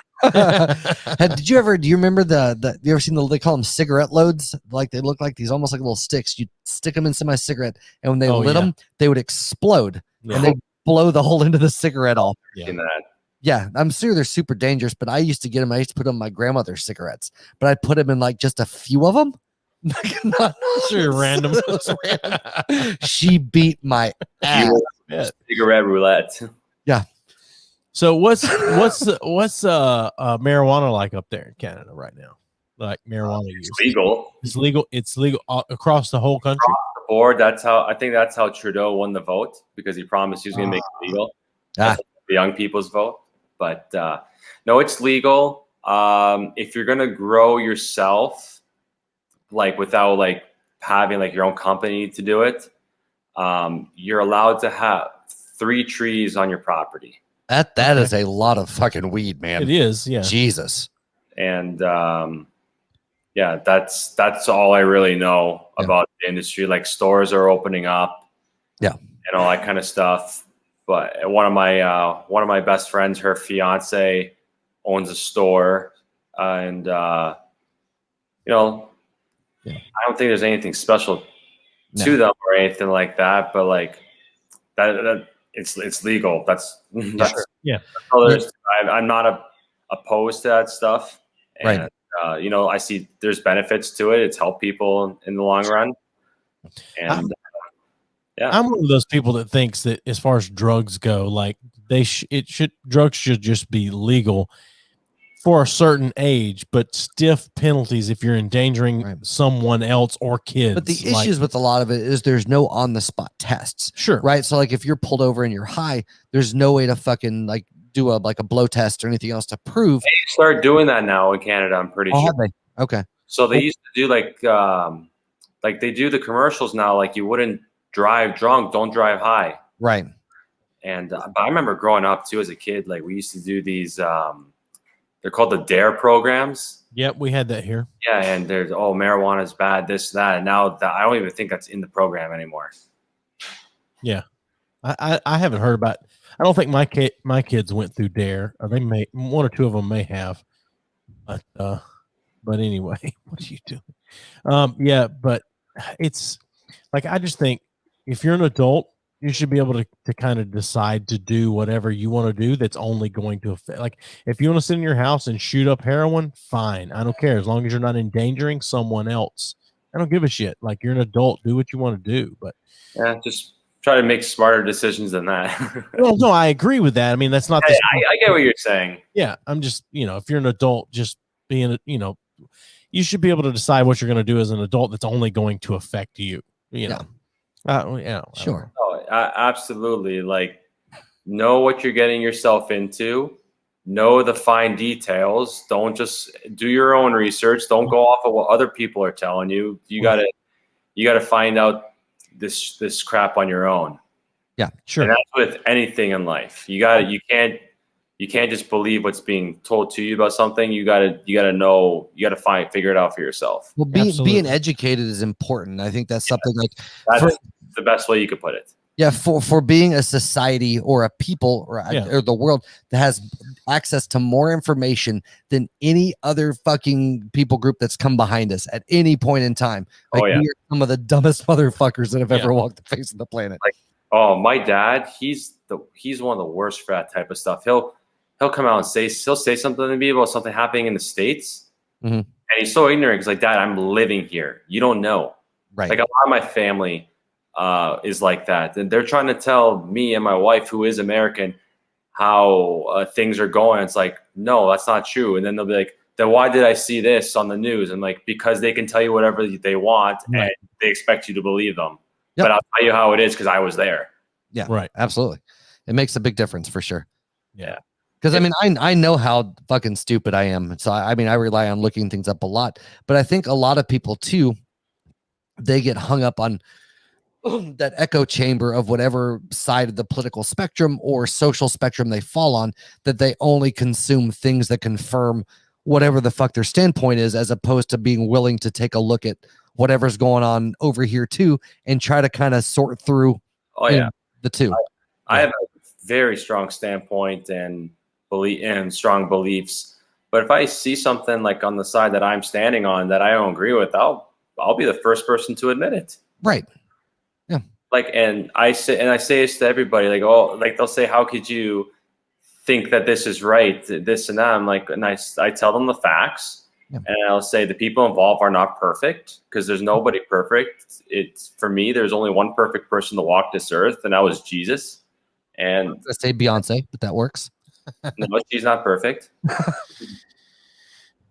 you remember you ever seen they call them cigarette loads? Like they look like these, almost like little sticks. You stick them in semi-cigarette, and when they lit them, they would explode and they blow the whole end of the cigarette off. Yeah, I'm sure they're super dangerous, but I used to get them. I used to put them in my grandmother's cigarettes, but I'd put them in like just a few of them. Sure, random. She beat my ass. Cigarette roulette. Yeah. So what's marijuana like up there in Canada right now? Like marijuana use? Legal. It's legal. It's legal across the whole country. Across the board. I think that's how Trudeau won the vote, because he promised he was going to make it legal. The young people's vote. But no, it's legal. If you're going to grow yourself, like without like having like your own company to do it, you're allowed to have 3 trees on your property. That is a lot of fucking weed, man. It is, yeah. Jesus. And that's all I really know about the industry. Like stores are opening up, and all that kind of stuff. But one of my best friends, her fiance owns a store, and I don't think there's anything special to them or anything like that. But like that it's legal. That's sure. Yeah. I'm not opposed to that stuff. And, right. I see there's benefits to it. It's helped people in the long run. And I'm one of those people that thinks that as far as drugs go, like drugs should just be legal for a certain age, but stiff penalties if you're endangering someone else or kids. But the issues with a lot of it is there's no on the spot tests. Sure. Right. So like if you're pulled over and you're high, there's no way to fucking like do a blow test or anything else to prove. They start doing that now in Canada, I'm pretty sure. Have they? Okay. So they used to do like they do the commercials now, like you wouldn't drive drunk, don't drive high. Right. And but I remember growing up too as a kid, like we used to do these. They're called the DARE programs. Yep, we had that here. Yeah, and there's marijuana is bad, this, that, and now that I don't even think that's in the program anymore. Yeah, I haven't heard about. I don't think my kids went through DARE. Or they may, one or two of them may have, but anyway, what are you doing? Yeah, but it's like I just think if you're an adult, you should be able to kind of decide to do whatever you want to do that's only going to affect. Like if you want to sit in your house and shoot up heroin, fine. I don't care as long as you're not endangering someone else. I don't give a shit. Like you're an adult, do what you want to do. But yeah, just try to make smarter decisions than that. well, no, I agree with that. I mean, that's not. I get what you're saying. Yeah, I'm just if you're an adult, just being you should be able to decide what you're going to do as an adult that's only going to affect you. Yeah. Sure. Oh, absolutely. Like, know what you're getting yourself into. Know the fine details. Don't just do your own research. Don't go off of what other people are telling you. You gotta find out this crap on your own. Yeah, sure. And that's with anything in life. You can't just believe what's being told to you about something. You gotta know. You gotta figure it out for yourself. Well, being educated is important. I think that's something that's the best way you could put it. Yeah, for being a society or a people or the world that has access to more information than any other fucking people group that's come behind us at any point in time. Like we are some of the dumbest motherfuckers that have ever walked the face of the planet. Like, my dad, he's one of the worst for that type of stuff. He'll come out and say something to me about something happening in the States, and he's so ignorant. He's like, Dad, I'm living here. You don't know. Right. Like a lot of my family is like that, and they're trying to tell me and my wife, who is American, how things are going. It's like, no, that's not true. And then they'll be like, then why did I see this on the news? And like, because they can tell you whatever they want, and they expect you to believe them. Yep. But I'll tell you how it is because I was there. Yeah, right. Absolutely, it makes a big difference for sure. Yeah. Because I mean, I know how fucking stupid I am. So I mean, I rely on looking things up a lot. But I think a lot of people too, they get hung up on that echo chamber of whatever side of the political spectrum or social spectrum they fall on, that they only consume things that confirm whatever the fuck their standpoint is, as opposed to being willing to take a look at whatever's going on over here too and try to kind of sort through the two. I have a very strong standpoint and belief and strong beliefs, but if I see something like on the side that I'm standing on that I don't agree with, I'll be the first person to admit it. Right. Yeah. Like, and I say this to everybody, like, oh, like they'll say, how could you think that this is right, this and that? I'm like, and I tell them the facts, and I'll say the people involved are not perfect, because there's nobody perfect. It's, for me, there's only one perfect person to walk this earth, and that was Jesus. And let's say Beyonce, but that works. No, she's not perfect.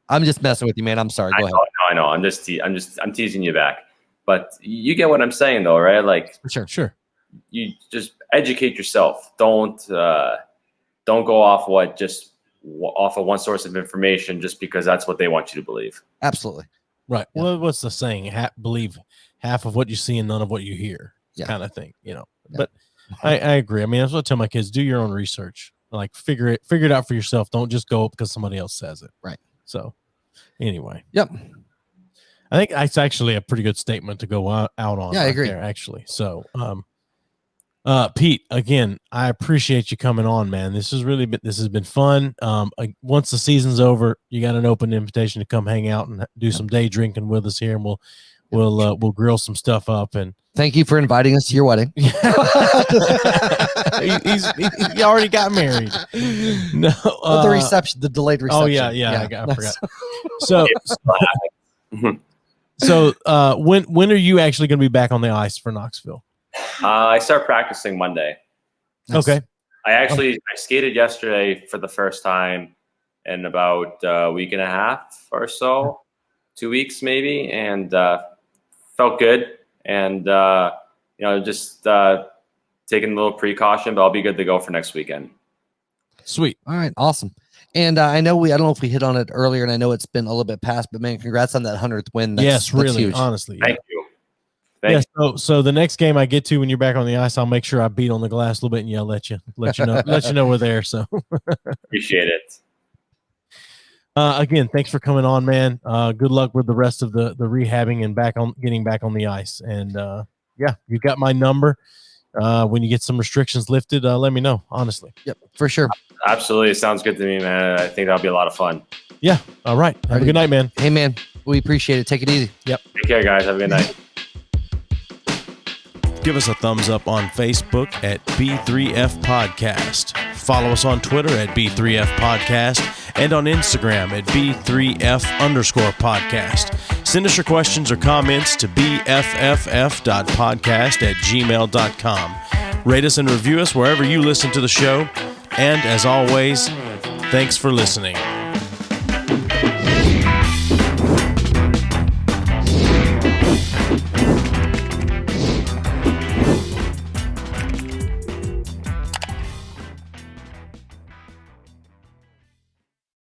I'm just messing with you, man. I'm sorry. Go ahead. I know. I'm teasing you back. But you get what I'm saying, though, right? Like, sure. You just educate yourself. Don't go off off of one source of information just because that's what they want you to believe. Absolutely. Right. Yeah. Well, what's the saying? Believe half of what you see and none of what you hear, kind of thing, Yeah. But I agree. I mean, that's what I tell my kids: do your own research. Like, figure it out for yourself. Don't just go because somebody else says it. Right. So, anyway. Yep. I think that's actually a pretty good statement to go out on. Yeah, I agree. There, actually. So, Pete, again, I appreciate you coming on, man. This has been fun. Once the season's over, you got an open invitation to come hang out and do some day drinking with us here, and we'll grill some stuff up. And thank you for inviting us to your wedding. He already got married. No, the reception, the delayed reception. Oh yeah. I forgot. So, when are you actually going to be back on the ice for Knoxville? I start practicing Monday. Nice. Okay. I skated yesterday for the first time in about a week and a half or so, 2 weeks maybe, and felt good. And just taking a little precaution, but I'll be good to go for next weekend. Sweet. All right, awesome. And I don't know if we hit on it earlier, and I know it's been a little bit past, but man, congrats on that 100th win. Yes, really, huge. honestly. Thank you. Yeah, so the next game I get to when you're back on the ice, I'll make sure I beat on the glass a little bit, and let you know we're there. So appreciate it. Again, thanks for coming on, man. Good luck with the rest of the rehabbing and getting back on the ice. And yeah, you got my number. When you get some restrictions lifted, let me know. Honestly. Yep, for sure. Absolutely, it sounds good to me, man. I think that'll be a lot of fun. Yeah. All right. Have a good night, man. Hey, man. We appreciate it. Take it easy. Yep. Take care, guys. Have a good night. Give us a thumbs up on Facebook at B3F Podcast. Follow us on Twitter at B3F Podcast and on Instagram at B3F_podcast. Send us your questions or comments to bfff.podcast@gmail.com. Rate us and review us wherever you listen to the show. And as always, thanks for listening.